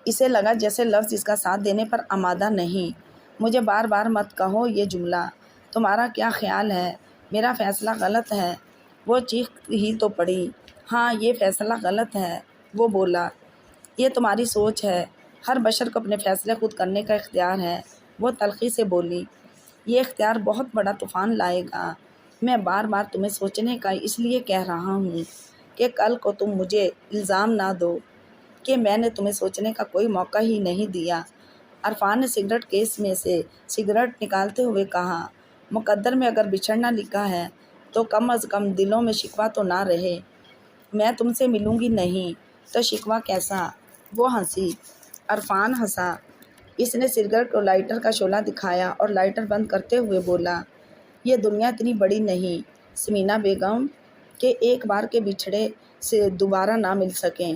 اسے لگا جیسے لفظ اس کا ساتھ دینے پر آمادہ نہیں۔ مجھے بار بار مت کہو یہ جملہ، تمہارا کیا خیال ہے؟ میرا فیصلہ غلط ہے۔ وہ چیخ ہی تو پڑی۔ ہاں یہ فیصلہ غلط ہے، وہ بولا۔ یہ تمہاری سوچ ہے، ہر بشر کو اپنے فیصلے خود کرنے کا اختیار ہے، وہ تلخی سے بولی۔ یہ اختیار بہت بڑا طوفان لائے گا۔ میں بار بار تمہیں سوچنے کا اس لیے کہہ رہا ہوں کہ کل کو تم مجھے الزام نہ دو کہ میں نے تمہیں سوچنے کا کوئی موقع ہی نہیں دیا۔ عرفان نے سگریٹ کیس میں سے سگریٹ نکالتے ہوئے کہا، مقدر میں اگر بچھڑنا لکھا ہے تو کم از کم دلوں میں شکوہ تو نہ رہے۔ میں تم سے ملوں گی نہیں تو شکوہ کیسا؟ وہ ہنسی۔ عرفان ہنسا۔ اس نے سگریٹ کو لائٹر کا شعلہ دکھایا اور لائٹر بند کرتے ہوئے بولا، یہ دنیا اتنی بڑی نہیں سمینا بیگم کہ ایک بار کے بچھڑے سے دوبارہ نہ مل سکیں۔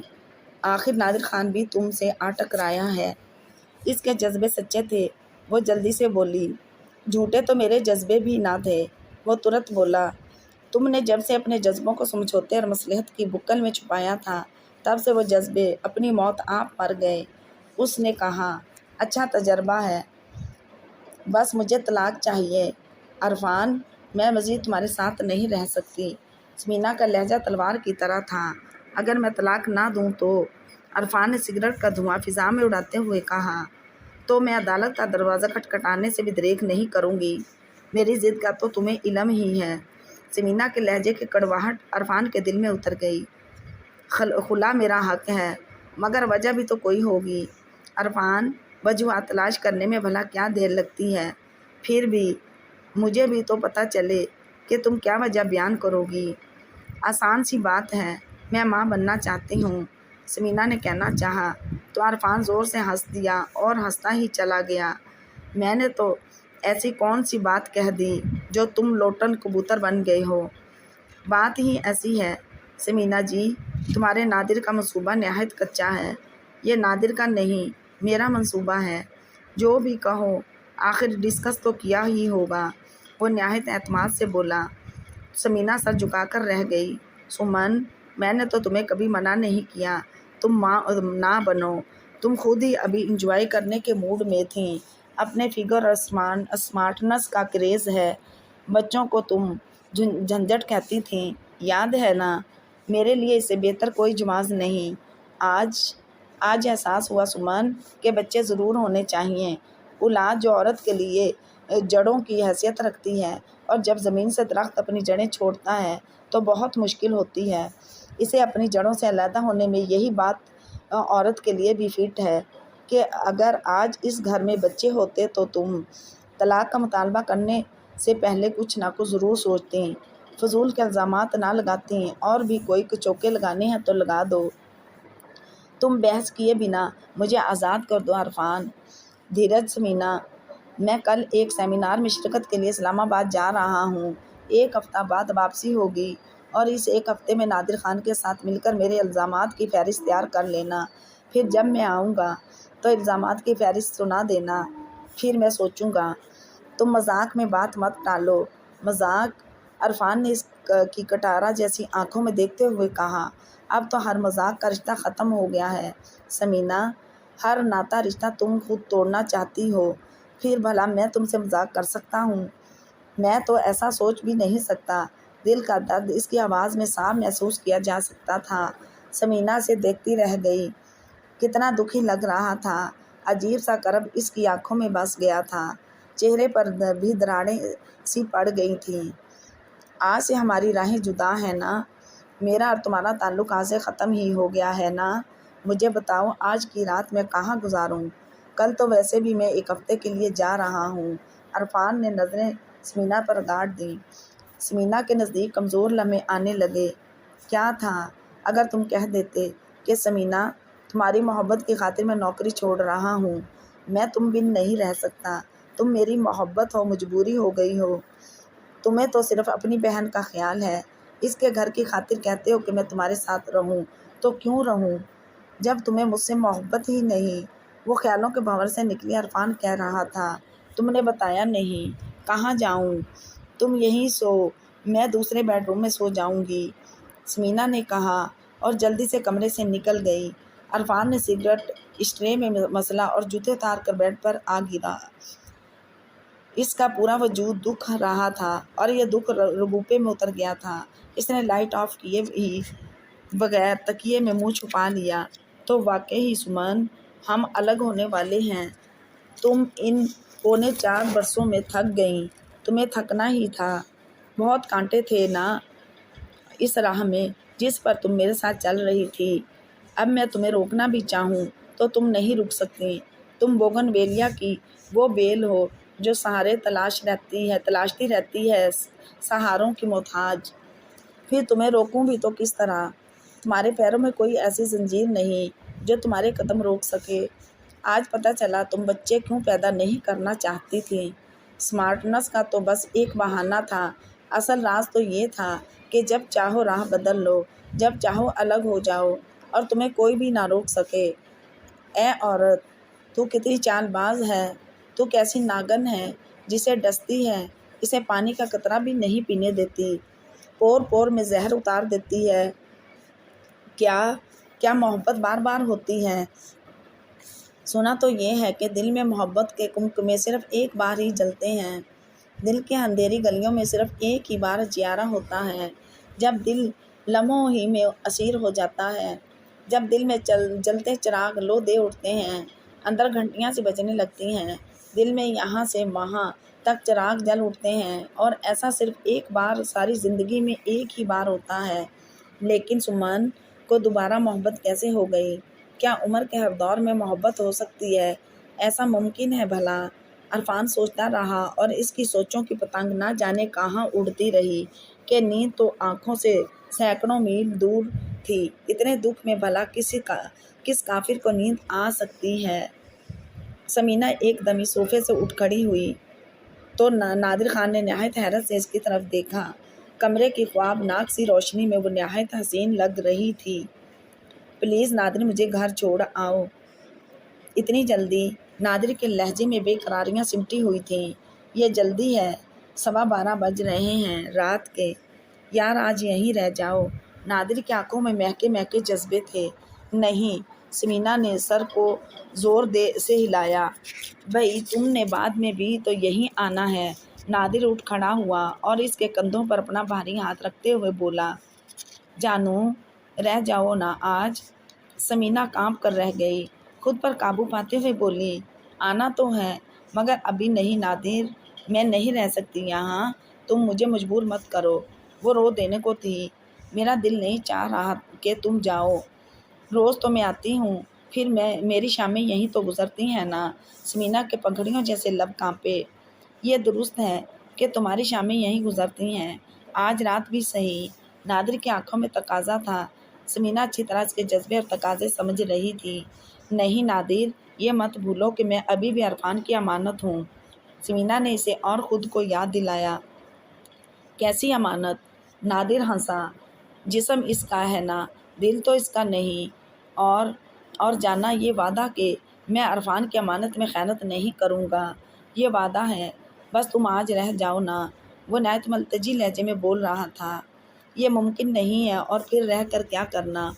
آخر نادر خان بھی تم سے آ ٹکرایا ہے۔ اس کے جذبے سچے تھے۔ وہ جلدی سے بولی، جھوٹے تو میرے جذبے بھی نہ تھے۔ وہ ترت بولا، تم نے جب سے اپنے جذبوں کو سمجھوتے اور مصلحت کی بکل میں چھپایا تھا تب سے وہ جذبے اپنی موت آپ مر گئے۔ اس نے کہا، اچھا تجربہ ہے، بس مجھے طلاق چاہیے۔ عرفان، میں مزید تمہارے ساتھ نہیں رہ سکتی۔ سمینا کا لہجہ تلوار کی طرح تھا۔ اگر میں طلاق نہ دوں تو؟ عرفان نے سگریٹ کا دھواں فضا میں اڑاتے ہوئے کہا، تو میں عدالت کا دروازہ کھٹکھٹانے سے بھی دریغ نہیں کروں گی۔ میری ضد کا تو تمہیں علم ہی ہے۔ سمینا کے لہجے کی کڑواہٹ عرفان کے دل میں اتر گئی۔ خلا میرا حق ہے، مگر وجہ بھی تو کوئی ہوگی۔ عرفان، وجوہات تلاش کرنے میں بھلا کیا دیر لگتی ہے؟ پھر بھی مجھے بھی تو پتہ چلے کہ تم کیا وجہ بیان کرو گی۔ آسان سی بات ہے، میں ماں بننا چاہتی ہوں، سمینا نے کہنا چاہا تو عرفان زور سے ہنس دیا اور ہنستا ہی چلا گیا۔ میں نے تو ایسی کون سی بات کہہ دی جو تم لوٹن کبوتر بن گئے ہو؟ بات ہی ایسی ہے سمینا جی، تمہارے نادر کا منصوبہ نہایت کچا ہے۔ یہ نادر کا نہیں، میرا منصوبہ ہے۔ جو بھی کہو آخر ڈسکس تو کیا ہی ہوگا۔ وہ نہایت اعتماد سے بولا۔ سمینا سر جھکا کر رہ گئی۔ سمن، میں نے تو تمہیں کبھی منع نہیں کیا تم ماں نہ بنو، تم خود ہی ابھی انجوائے کرنے کے موڈ میں تھیں۔ اپنے فگر اور اسمارٹنس کا کریز ہے، بچوں کو تم جھنجھٹ کہتی تھیں، یاد ہے نا؟ میرے لیے اس سے بہتر کوئی جواز نہیں۔ آج احساس ہوا سمن کہ بچے ضرور ہونے چاہئیں۔ اولاد جو عورت کے لیے جڑوں کی حیثیت رکھتی ہے، اور جب زمین سے درخت اپنی جڑیں چھوڑتا ہے تو بہت مشکل ہوتی ہے اسے اپنی جڑوں سے علیحدہ ہونے میں۔ یہی بات عورت کے لیے بھی فٹ ہے کہ اگر آج اس گھر میں بچے ہوتے تو تم طلاق کا مطالبہ کرنے سے پہلے کچھ نہ کچھ ضرور سوچتیں، فضول کے الزامات نہ لگاتیں، اور بھی کوئی چوکے لگانے ہیں تو لگا دو۔ تم بحث کیے بنا مجھے آزاد کر دو عرفان۔ دھیرج سمینا، میں کل ایک سیمینار میں شرکت کے لیے اسلام آباد جا رہا ہوں۔ 1 ہفتہ بعد واپسی ہوگی، اور اس 1 ہفتے میں نادر خان کے ساتھ مل کر میرے الزامات کی فہرست تیار کر لینا۔ پھر جب میں آؤں گا تو الزامات کی فہرست سنا دینا، پھر میں سوچوں گا۔ تم مذاق میں بات مت ٹالو۔ مذاق؟ عرفان نے اس کی کٹارا جیسی آنکھوں میں دیکھتے ہوئے کہا، اب تو ہر مذاق کا رشتہ ختم ہو گیا ہے سمینا۔ ہر ناتا رشتہ تم خود توڑنا چاہتی ہو، پھر بھلا میں تم سے مذاق کر سکتا ہوں؟ میں تو ایسا سوچ بھی نہیں سکتا۔ دل کا درد اس کی آواز میں صاف محسوس کیا جا سکتا تھا۔ سمینا سے دیکھتی رہ گئی۔ کتنا دکھی لگ رہا تھا۔ عجیب سا کرب اس کی آنکھوں میں بس گیا تھا، چہرے پر بھی دراڑیں سی پڑ گئی تھیں۔ آج سے ہماری راہیں جدا ہیں نا؟ میرا اور تمہارا تعلق آج سے ختم ہی ہو گیا ہے نا؟ مجھے بتاؤ آج کی رات میں کہاں گزاروں؟ کل تو ویسے بھی میں 1 ہفتے کے لیے جا رہا ہوں۔ عرفان نے نظریں سمینا پر گاڑ دیں۔ سمینا کے نزدیک کمزور لمحے آنے لگے۔ کیا تھا اگر تم کہہ دیتے کہ سمینا، تمہاری محبت کی خاطر میں نوکری چھوڑ رہا ہوں، میں تم بن نہیں رہ سکتا، تم میری محبت ہو، مجبوری ہو گئی ہو، تمہیں تو صرف اپنی بہن کا خیال ہے، اس کے گھر کی خاطر کہتے ہو کہ میں تمہارے ساتھ رہوں، تو کیوں رہوں جب تمہیں مجھ سے محبت ہی نہیں؟ وہ خیالوں کے بھنور سے نکلی۔ عرفان کہہ رہا تھا، تم نے بتایا نہیں، کہاں جاؤں؟ تم یہیں سو، میں دوسرے بیڈ روم میں سو جاؤں گی، سمینا نے کہا اور جلدی سے کمرے سے نکل گئی۔ عرفان نے سگریٹ اسٹرے میں مسلا اور جوتے اتار کر بیڈ پر آ گرا۔ اس کا پورا وجود دکھ رہا تھا اور یہ دکھ ربوپے میں اتر گیا تھا۔ اس نے لائٹ آف کیے ہی بغیر تکیے میں منہ چھپا لیا۔ تو واقعی سمن، ہم الگ ہونے والے ہیں۔ تم ان پونے 4 برسوں میں تھک گئیں۔ تمہیں تھکنا ہی تھا۔ بہت کانٹے تھے نا اس راہ میں جس پر تم میرے ساتھ چل رہی تھی۔ اب میں تمہیں روکنا بھی چاہوں تو تم نہیں رک سکتی۔ تم بوگن ویلیا کی وہ بیل ہو جو سہارے تلاشتی رہتی ہے، سہاروں کی محتاج۔ پھر تمہیں روکوں بھی تو کس طرح؟ تمہارے پیروں میں کوئی ایسی زنجیر نہیں جو تمہارے قدم روک سکے۔ آج پتہ چلا تم بچے کیوں پیدا نہیں کرنا چاہتی تھی۔ سمارٹنس کا تو بس ایک بہانہ تھا، اصل راز تو یہ تھا کہ جب چاہو راہ بدل لو، جب چاہو الگ ہو جاؤ اور تمہیں کوئی بھی نہ روک سکے۔ اے عورت، تو کتنی چال باز ہے، تو کیسی ناگن ہے، جسے ڈستی ہے اسے پانی کا قطرہ بھی نہیں پینے دیتی، پور پور میں زہر اتار دیتی ہے۔ کیا محبت بار بار ہوتی ہے؟ سنا تو یہ ہے کہ دل میں محبت کے کمکمے صرف ایک بار ہی جلتے ہیں۔ دل کے اندھیری گلیوں میں صرف ایک ہی بار جیارہ ہوتا ہے، جب دل لمحوں ہی میں اسیر ہو جاتا ہے، جب دل میں جلتے چراغ لو دے اٹھتے ہیں، اندر گھنٹیاں سی بجنے لگتی ہیں، دل میں یہاں سے وہاں تک چراغ جل اٹھتے ہیں، اور ایسا صرف ایک بار ساری زندگی میں ایک ہی بار ہوتا ہے۔ لیکن سمن کو دوبارہ محبت کیسے ہو گئی؟ کیا عمر کے ہر دور میں محبت ہو سکتی ہے؟ ایسا ممکن ہے بھلا؟ عرفان سوچتا رہا اور اس کی سوچوں کی پتنگ نہ جانے کہاں اڑتی رہی کہ نیند تو آنکھوں سے سینکڑوں میل دور تھی۔ اتنے دکھ میں بھلا کس کافر کو نیند آ سکتی ہے؟ سمینہ ایک دمی صوفے سے اٹھ کھڑی ہوئی تو نادر خان نے نہایت حیرت سے اس کی طرف دیکھا۔ کمرے کی خوابناک سی روشنی میں وہ نہایت حسین لگ رہی تھی۔ پلیز نادر، مجھے گھر چھوڑ آؤ۔ اتنی جلدی؟ نادر کے لہجے میں بے قراریاں سمٹی ہوئی تھیں۔ یہ جلدی ہے، 12:15 بج رہے ہیں رات کے۔ یار آج یہیں رہ جاؤ۔ نادر کی آنکھوں میں مہکے مہکے جذبے تھے۔ نہیں، سمینہ نے سر کو زور سے ہلایا۔ بھئی تم نے بعد میں بھی تو یہیں آنا ہے۔ نادر اٹھ کھڑا ہوا اور اس کے کندھوں پر اپنا بھاری ہاتھ رکھتے ہوئے بولا، جانو رہ جاؤ نا آج۔ سمینہ کانپ کر رہ گئی، خود پر قابو پاتے ہوئے بولی، آنا تو ہے مگر ابھی نہیں نادر، میں نہیں رہ سکتی یہاں، تم مجھے مجبور مت کرو۔ وہ رو دینے کو تھی۔ میرا دل نہیں چاہ رہا کہ تم جاؤ۔ روز تو میں آتی ہوں، پھر میری شامیں یہیں تو گزرتی ہیں نا۔ سمینہ کے پگھڑیوں جیسے لب کانپے۔ یہ درست ہے کہ تمہاری شامیں یہیں گزرتی ہیں، آج رات بھی صحیح۔ نادر کی آنکھوں میں تقاضا تھا۔ سمینہ اچھی طرح اس کے جذبے اور تقاضے سمجھ رہی تھی۔ نہیں نادر، یہ مت بھولو کہ میں ابھی بھی عرفان کی امانت ہوں۔ سمینہ نے اسے اور خود کو یاد دلایا۔ کیسی امانت؟ نادر ہنسا۔ جسم اس کا ہے نا، دل تو اس کا نہیں۔ اور جانا یہ وعدہ کہ میں عرفان کی امانت میں خیانت نہیں کروں گا، یہ وعدہ ہے۔ بس تم آج رہ جاؤ نا۔ وہ نہایت ملتجی لہجے میں بول رہا تھا۔ یہ ممکن نہیں ہے، اور پھر رہ کر کیا کرنا؟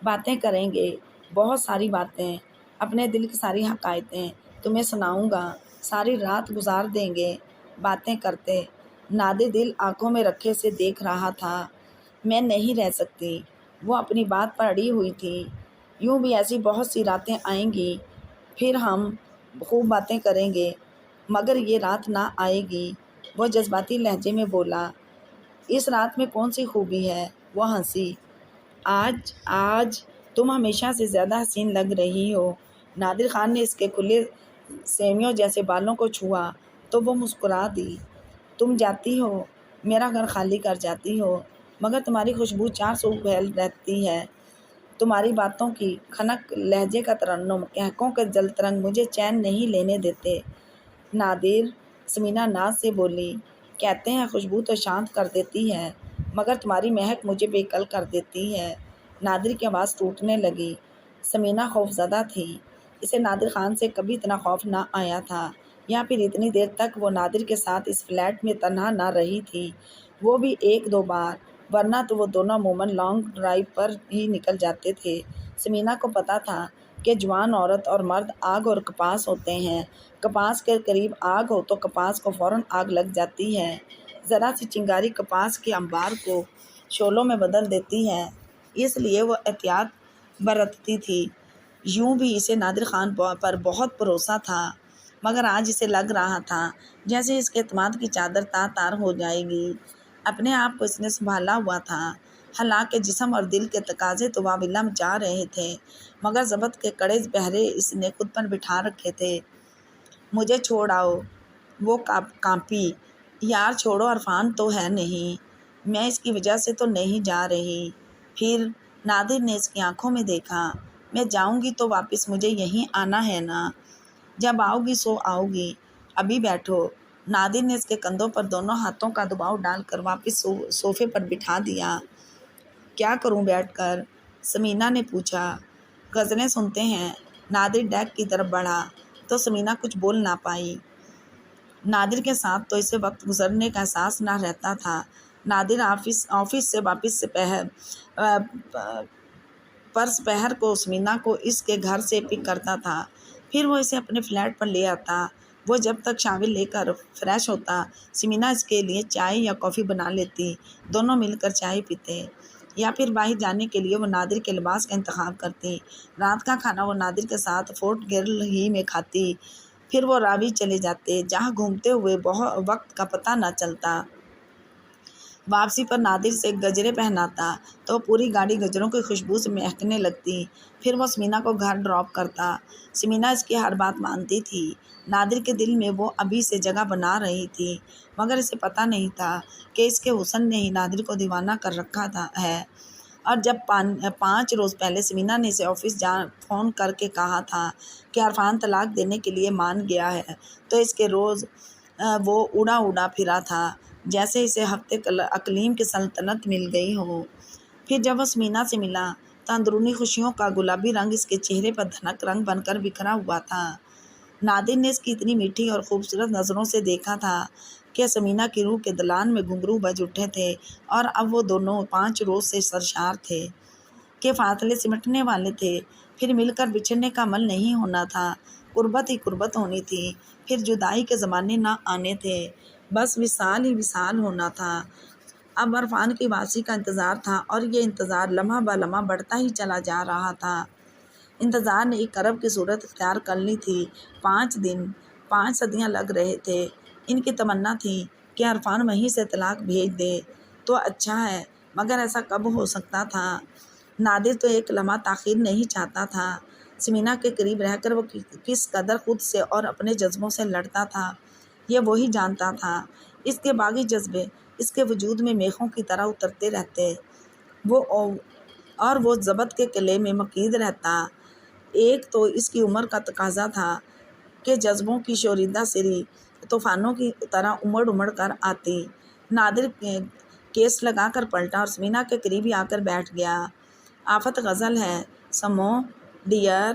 باتیں کریں گے، بہت ساری باتیں، اپنے دل کی ساری حقائقیں تمہیں سناؤں گا، ساری رات گزار دیں گے باتیں کرتے۔ نادر دل آنکھوں میں رکھے سے دیکھ رہا تھا۔ میں نہیں رہ سکتی۔ وہ اپنی بات پر اڑی ہوئی تھی۔ یوں بھی ایسی بہت سی راتیں آئیں گی، پھر ہم خوب باتیں کریں گے، مگر یہ رات نہ آئے گی۔ وہ جذباتی لہجے میں بولا، اس رات میں کون سی خوبی ہے؟ وہ ہنسی۔ آج تم ہمیشہ سے زیادہ حسین لگ رہی ہو۔ نادر خان نے اس کے کھلے سیویوں جیسے بالوں کو چھوا تو وہ مسکرا دی۔ تم جاتی ہو، میرا گھر خالی کر جاتی ہو، مگر تمہاری خوشبو 4 سو پھیل رہتی ہے۔ تمہاری باتوں کی کھنک، لہجے کا ترنم، کہکوں کے جل ترنگ مجھے چین نہیں لینے دیتے۔ نادر، سمینہ ناز سے بولی، کہتے ہیں خوشبو تو شانت کر دیتی ہے، مگر تمہاری مہک مجھے بے کل کر دیتی ہے۔ نادر کی آواز ٹوٹنے لگی۔ سمینہ خوفزدہ تھی۔ اسے نادر خان سے کبھی اتنا خوف نہ آیا تھا، یا پھر اتنی دیر تک وہ نادر کے ساتھ اس فلیٹ میں تنہا نہ رہی تھی، وہ بھی 1-2 بار، ورنہ تو وہ دونوں عموماً لانگ ڈرائیو پر ہی نکل جاتے تھے۔ سمینہ کو پتہ تھا کہ جوان عورت اور مرد آگ اور کپاس ہوتے ہیں۔ کپاس کے قریب آگ ہو تو کپاس کو فوراً آگ لگ جاتی ہے۔ ذرا سی چنگاری کپاس کے انبار کو شعلوں میں بدل دیتی ہے، اس لیے وہ احتیاط برتتی تھی۔ یوں بھی اسے نادر خان پر بہت بھروسہ تھا، مگر آج اسے لگ رہا تھا جیسے اس کے اعتماد کی چادر تار تار ہو جائے گی۔ اپنے آپ کو اس نے سنبھالا ہوا تھا، حالانکہ جسم اور دل کے تقاضے تو واویلا مچا رہے تھے، مگر ضبط کے کڑے پہرے اس نے خود پر بٹھا رکھے تھے۔ مجھے چھوڑ آؤ، وہ کانپی۔ یار چھوڑو، عرفان تو ہے نہیں، میں اس کی وجہ سے تو نہیں جا رہی۔ پھر نادر نے اس کی آنکھوں میں دیکھا۔ میں جاؤں گی تو واپس مجھے یہیں آنا ہے نا؟ جب آؤ گی سو آؤ گی، ابھی بیٹھو۔ نادر نے اس کے کندھوں پر دونوں ہاتھوں کا دباؤ ڈال کر واپس صوفے پر بٹھا دیا۔ کیا کروں بیٹھ کر؟ ثمینہ نے پوچھا۔ غزلیں سنتے ہیں۔ نادر ڈیک کی طرف بڑھا تو ثمینہ کچھ بول نہ پائی۔ نادر کے ساتھ تو اسے وقت گزرنے کا احساس نہ رہتا تھا۔ نادر آفس سے واپس پہر کو ثمینہ کو اس کے گھر سے پک کرتا تھا، پھر وہ اسے اپنے فلیٹ پر لے آتا۔ وہ جب تک شاور لے کر فریش ہوتا، ثمینہ اس کے لیے چائے یا کافی بنا لیتی، دونوں مل کر چائے پیتے، یا پھر باہر جانے کے لیے وہ نادر کے لباس کا انتخاب کرتی۔ رات کا کھانا وہ نادر کے ساتھ فورٹ گرل ہی میں کھاتی، پھر وہ راوی چلے جاتے جہاں گھومتے ہوئے وقت کا پتہ نہ چلتا۔ واپسی پر نادر سے گجرے پہناتا تو پوری گاڑی گجروں کی خوشبو سے مہکنے لگتی، پھر وہ ثمینہ کو گھر ڈراپ کرتا۔ ثمینہ اس کی ہر بات مانتی تھی۔ نادر کے دل میں وہ ابھی سے جگہ بنا رہی تھی، مگر اسے پتہ نہیں تھا کہ اس کے حسن نے ہی نادر کو دیوانہ کر رکھا ہے۔ اور جب 5 روز پہلے ثمینہ نے اسے آفس فون کر کے کہا تھا کہ عرفان طلاق دینے کے لیے مان گیا ہے، تو اس کے روز وہ اڑا پھرا تھا جیسے اسے ہفتے اقلیم کی سلطنت مل گئی ہو۔ پھر جب وہ ثمینہ سے ملا تو اندرونی خوشیوں کا گلابی رنگ اس کے چہرے پر دھنک رنگ بن کر بکھرا ہوا تھا۔ نادر نے اس کی اتنی میٹھی اور خوبصورت نظروں سے دیکھا تھا کہ ثمینہ کی روح کے دلان میں گھنگرو بج اٹھے تھے، اور اب وہ دونوں 5 روز سے سرشار تھے کہ فاصلے سمٹنے والے تھے، پھر مل کر بچھڑنے کا عمل نہیں ہونا تھا، قربت ہی قربت ہونی تھی، پھر جدائی کے زمانے نہ آنے تھے، بس وصال ہی وصال ہونا تھا۔ اب عرفان کی واپسی کا انتظار تھا، اور یہ انتظار لمحہ بہ لمحہ بڑھتا ہی چلا جا رہا تھا۔ انتظار نے ایک عرب کی صورت اختیار کر لی تھی۔ 5 دن، 5 صدیاں لگ رہے تھے۔ ان کی تمنا تھی کہ عرفان وہیں سے طلاق بھیج دے تو اچھا ہے، مگر ایسا کب ہو سکتا تھا؟ نادر تو ایک لمحہ تاخیر نہیں چاہتا تھا۔ ثمینہ کے قریب رہ کر وہ کس قدر خود سے اور اپنے جذبوں سے لڑتا تھا، یہ وہی جانتا تھا۔ اس کے باغی جذبے اس کے وجود میں میخوں کی طرح اترتے رہتے، اور وہ ضبط کے قلعے میں مقید رہتا۔ ایک تو اس کی عمر کا تقاضا تھا کہ جذبوں کی شوریدہ سری طوفانوں کی طرح امڑ کر آتی۔ نادر کیس لگا کر پلٹا اور ثمینہ کے قریب ہی آ کر بیٹھ گیا۔ آفت غزل ہے سمو ڈیئر،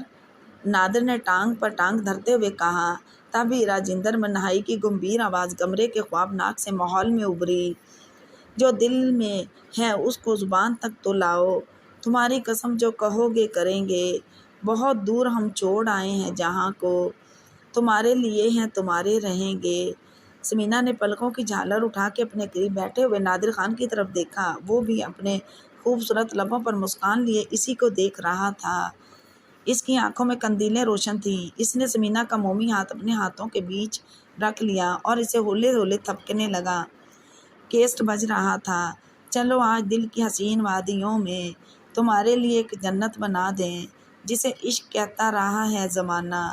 نادر نے ٹانگ پر ٹانگ دھرتے ہوئے کہا۔ تب ہی راجندر منہائی کی گمبھیر آواز کمرے کے خوابناک سے ماحول میں ابھری۔ جو دل میں ہے اس کو زبان تک تو لاؤ، تمہاری قسم جو کہو گے کریں گے، بہت دور ہم چھوڑ آئے ہیں جہاں کو، تمہارے لیے ہیں تمہارے رہیں گے۔ ثمینہ نے پلکوں کی جھالر اٹھا کے اپنے قریب بیٹھے ہوئے نادر خان کی طرف دیکھا۔ وہ بھی اپنے خوبصورت لبوں پر مسکان لیے اسی کو دیکھ رہا تھا۔ اس کی آنکھوں میں قندیلیں روشن تھیں۔ اس نے ثمینہ کا مومی ہاتھ اپنے ہاتھوں کے بیچ رکھ لیا اور اسے ہولے ہولے تھپکنے لگا۔ کیسٹ بج رہا تھا۔ چلو آج دل کی حسین وادیوں میں تمہارے لیے ایک جنت بنا دیں، جسے عشق کہتا رہا ہے زمانہ،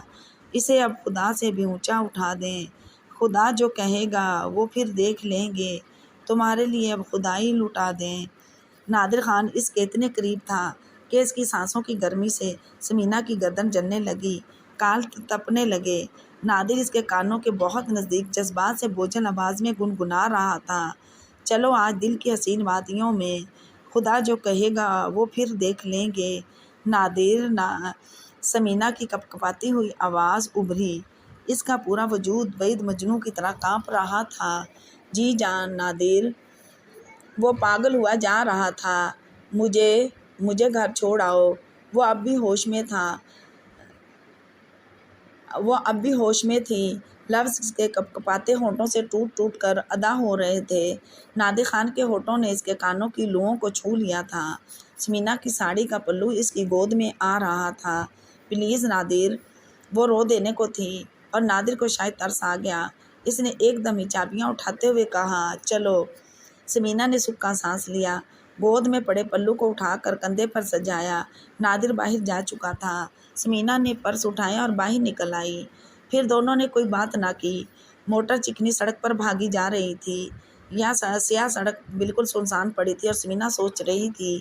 اسے اب خدا سے بھی اونچا اٹھا دیں، خدا جو کہے گا وہ پھر دیکھ لیں گے، تمہارے لیے اب خدائی لٹا دیں۔ نادر خان اس کے اتنے قریب تھا کہ اس کی سانسوں کی گرمی سے ثمینہ کی گردن جلنے لگی، کال تپنے لگے۔ نادر اس کے کانوں کے بہت نزدیک جذبات سے بوجھل آواز میں گنگنا رہا تھا، چلو آج دل کی حسین وادیوں میں خدا جو کہے گا وہ پھر دیکھ لیں گے۔ نادر ثمینہ کی کپکپاتی ہوئی آواز ابھری، اس کا پورا وجود بعید مجنوں کی طرح کانپ رہا تھا۔ جی جان نادر، وہ پاگل ہوا جا رہا تھا، مجھے گھر چھوڑ آؤ۔ وہ اب بھی ہوش میں تھا۔ وہ اب بھی ہوش میں تھی، لفظ اس کے کپکپاتے ہونٹوں سے ٹوٹ ٹوٹ کر ادا ہو رہے تھے۔ نادر خان کے ہونٹوں نے اس کے کانوں کی لوؤں کو چھو لیا تھا۔ سمینا کی ساڑی کا پلو اس کی گود میں آ رہا تھا۔ پلیز نادر، وہ رو دینے کو تھی اور نادر کو شاید ترس آ گیا۔ اس نے ایک دم ہی چابیاں اٹھاتے ہوئے کہا، چلو۔ سمینا نے سکھا سانس لیا، گود میں پڑے پلو کو اٹھا کر کندھے پر سجایا۔ نادر باہر جا چکا تھا۔ سمینا نے پرس اٹھایا اور باہر نکل آئی۔ پھر دونوں نے کوئی بات نہ کی۔ موٹر چکنی سڑک پر بھاگی جا رہی تھی۔ سیاہ سڑک بالکل سنسان پڑی تھی اور سمینا سوچ رہی تھی،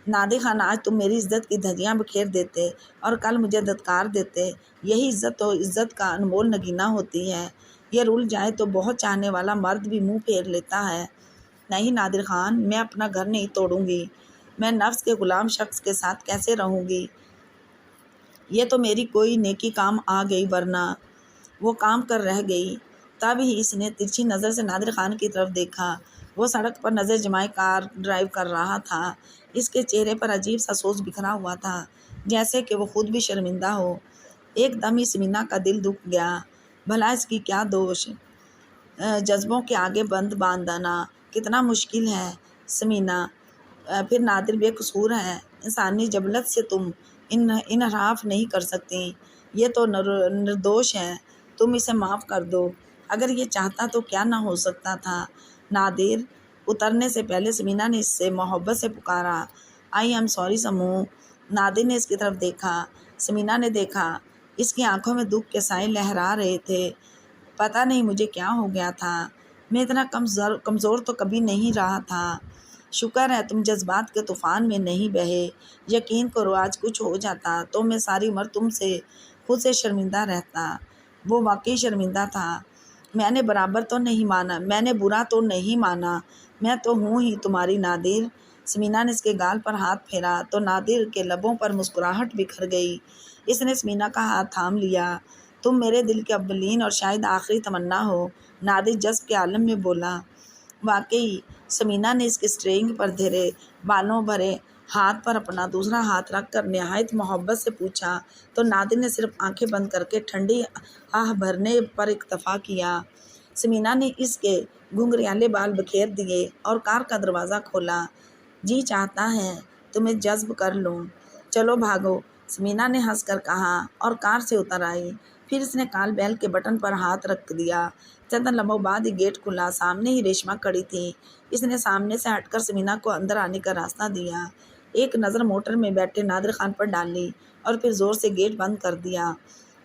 نادر خان، آج تم میری عزت کی دھجیاں بکھیر دیتے اور کل مجھے دھتکار دیتے۔ یہی عزت تو عزت کا انمول نگینہ ہوتی ہے۔ یہ رول جائے تو بہت چاہنے والا مرد بھی منہ پھیر لیتا ہے۔ نہیں نادر خان، میں اپنا گھر نہیں توڑوں گی۔ میں نفس کے غلام شخص کے ساتھ کیسے رہوں گی؟ یہ تو میری کوئی نیکی کام آ گئی، ورنہ وہ کام کر رہ گئی۔ تب ہی اس نے ترچھی نظر سے نادر خان کی طرف دیکھا۔ وہ سڑک پر نظر جمائے کار ڈرائیو کر رہا تھا۔ اس کے چہرے پر عجیب سا سوز بکھرا ہوا تھا، جیسے کہ وہ خود بھی شرمندہ ہو۔ ایک دم ہی سمینا کا دل دکھ گیا۔ بھلا اس کی کیا دوش؟ جذبوں کے آگے بند باندھنا کتنا مشکل ہے سمینا۔ پھر نادر بے قصور ہے۔ انسانی جبلت سے تم انحراف نہیں کر سکتی۔ یہ تو نردوش ہے، تم اسے معاف کر دو۔ اگر یہ چاہتا تو کیا نہ ہو سکتا تھا؟ نادر اترنے سے پہلے سمینا نے اس سے محبت سے پکارا، آئی ایم سوری سمو۔ نادر نے اس کی طرف دیکھا۔ سمینا نے دیکھا۔ اس کی آنکھوں میں دکھ کے سائے لہرا رہے تھے۔ پتہ نہیں مجھے کیا ہو گیا تھا، میں اتنا کمزور تو کبھی نہیں رہا تھا۔ شکر ہے تم جذبات کے طوفان میں نہیں بہے۔ یقین کرو آج کچھ ہو جاتا تو میں ساری عمر تم سے خود سے شرمندہ رہتا۔ وہ واقعی شرمندہ تھا۔ میں نے برابر تو نہیں مانا، میں نے برا تو نہیں مانا، میں تو ہوں ہی تمہاری نادر۔ سمینا نے اس کے گال پر ہاتھ پھیرا تو نادر کے لبوں پر مسکراہٹ بکھر گئی۔ اس نے سمینا کا ہاتھ تھام لیا۔ تم میرے دل کی اولین اور شاید آخری تمنا ہو، نادر جذب کے عالم میں بولا۔ واقعی؟ سمینا نے اس کے اسٹیئرنگ پر دھرے بالوں بھرے ہاتھ پر اپنا دوسرا ہاتھ رکھ کر نہایت محبت سے پوچھا تو نادر نے صرف آنکھیں بند کر کے ٹھنڈی آہ بھرنے پر اکتفا کیا۔ سمینا نے اس کے گھنگریالے بال بکھیر دیے اور کار کا دروازہ کھولا۔ جی چاہتا ہے تمہیں جذب کر لوں، چلو بھاگو، سمینا نے ہنس کر کہا اور کار سے اتر آئی۔ پھر اس نے کال بیل کے بٹن پر ہاتھ رکھ دیا۔ چند لمحوں بعد ہی گیٹ کھلا۔ سامنے ہی ریشما کھڑی تھی۔ اس نے سامنے سے ہٹ کر سمینا کو اندر آنے کا راستہ دیا، ایک نظر موٹر میں بیٹھے نادر خان پر ڈالی اور پھر زور سے گیٹ بند کر دیا۔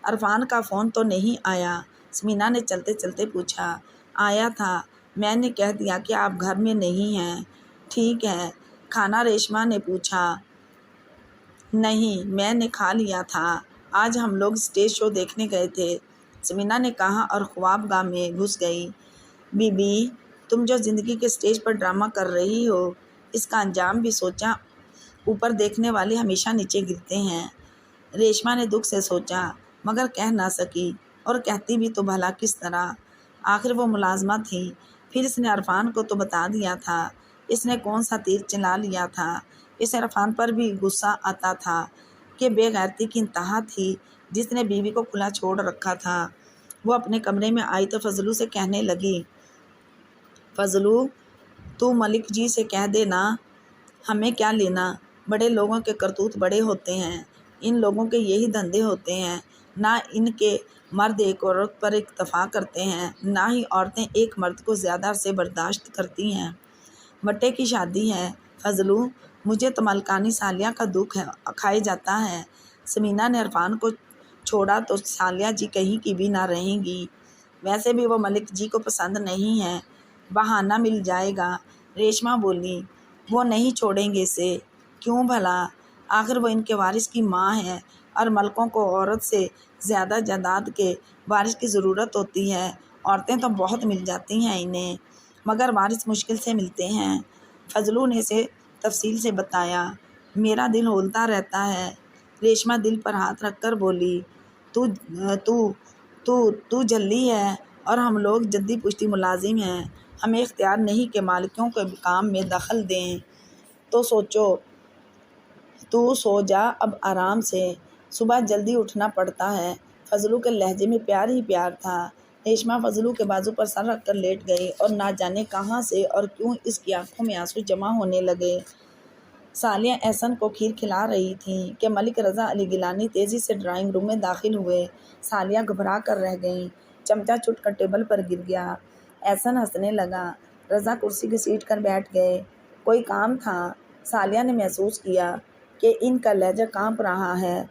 عرفان کا فون تو نہیں آیا؟ سمینا نے چلتے چلتے پوچھا۔ آیا تھا، میں نے کہہ دیا کہ آپ گھر میں نہیں ہیں۔ ٹھیک ہے، کھانا؟ ریشما نے پوچھا۔ نہیں، میں نے کھا لیا تھا، آج ہم لوگ اسٹیج شو دیکھنے گئے تھے، سمینا نے کہا اور خواب گاہ میں گھس گئی۔ بی بی، تم جو زندگی کے اسٹیج پر ڈرامہ کر رہی ہو، اس کا انجام بھی سوچا؟ اوپر دیکھنے والے ہمیشہ نیچے گرتے ہیں۔ ریشما نے دکھ سے سوچا مگر کہہ نہ سکی، اور کہتی بھی تو بھلا کس طرح؟ آخر وہ ملازمہ تھی۔ پھر اس نے عرفان کو تو بتا دیا تھا، اس نے کون سا تیر چلا لیا تھا؟ اسے عرفان پر بھی غصہ آتا تھا کہ بے غیرتی کی انتہا تھی جس نے بیوی کو کھلا چھوڑ رکھا تھا۔ وہ اپنے کمرے میں آئی تو فضلو سے کہنے لگی، فضلو، تو ملک جی سے کہہ دے نا، ہمیں کیا لینا؟ بڑے لوگوں کے کرتوت بڑے ہوتے ہیں، ان لوگوں کے یہی دھندے ہوتے ہیں۔ نہ ان کے مرد ایک عورت پر اکتفا کرتے ہیں، نہ ہی عورتیں ایک مرد کو زیادہ عرصے برداشت کرتی ہیں۔ بٹے کی شادی ہے فضلو، مجھے تو ملکانی سالیہ کا دکھ کھائے جاتا ہے۔ سمینا نے عرفان کو چھوڑا تو سالیہ جی کہیں کی بھی نہ رہیں گی، ویسے بھی وہ ملک جی کو پسند نہیں ہے، بہانہ مل جائے گا۔ ریشما بولی، وہ نہیں چھوڑیں گے اسے۔ کیوں بھلا؟ آخر وہ ان کے وارث کی ماں ہے اور ملکوں کو عورت سے زیادہ جائیداد کے وارث کی ضرورت ہوتی ہے۔ عورتیں تو بہت مل جاتی ہیں انہیں، مگر وارث مشکل سے ملتے ہیں۔ فضلو نے اسے تفصیل سے بتایا۔ میرا دل ہولتا رہتا ہے۔ ریشما دل پر ہاتھ رکھ کر بولی، تو جھلی ہے اور ہم لوگ جدی پشتی ملازم ہیں، ہمیں اختیار نہیں کہ مالکوں کے کام میں دخل دیں۔ تو سوچو، تو سو جا اب آرام سے، صبح جلدی اٹھنا پڑتا ہے۔ فضلو کے لہجے میں پیار ہی پیار تھا۔ ریشمہ فضلو کے بازو پر سر رکھ کر لیٹ گئی اور نہ جانے کہاں سے اور کیوں اس کی آنکھوں میں آنسو جمع ہونے لگے۔ سالیہ احسن کو کھیر کھلا رہی تھیں کہ ملک رضا علی گیلانی تیزی سے ڈرائنگ روم میں داخل ہوئے۔ سالیہ گھبرا کر رہ گئیں۔ چمچہ چھٹ کر ٹیبل پر گر گیا۔ احسن ہنسنے لگا۔ رضا کرسی گھسیٹ کر بیٹھ گئے۔ کوئی کام تھا؟ سالیہ نے محسوس کیا کہ ان کا لہجہ کانپ رہا ہے۔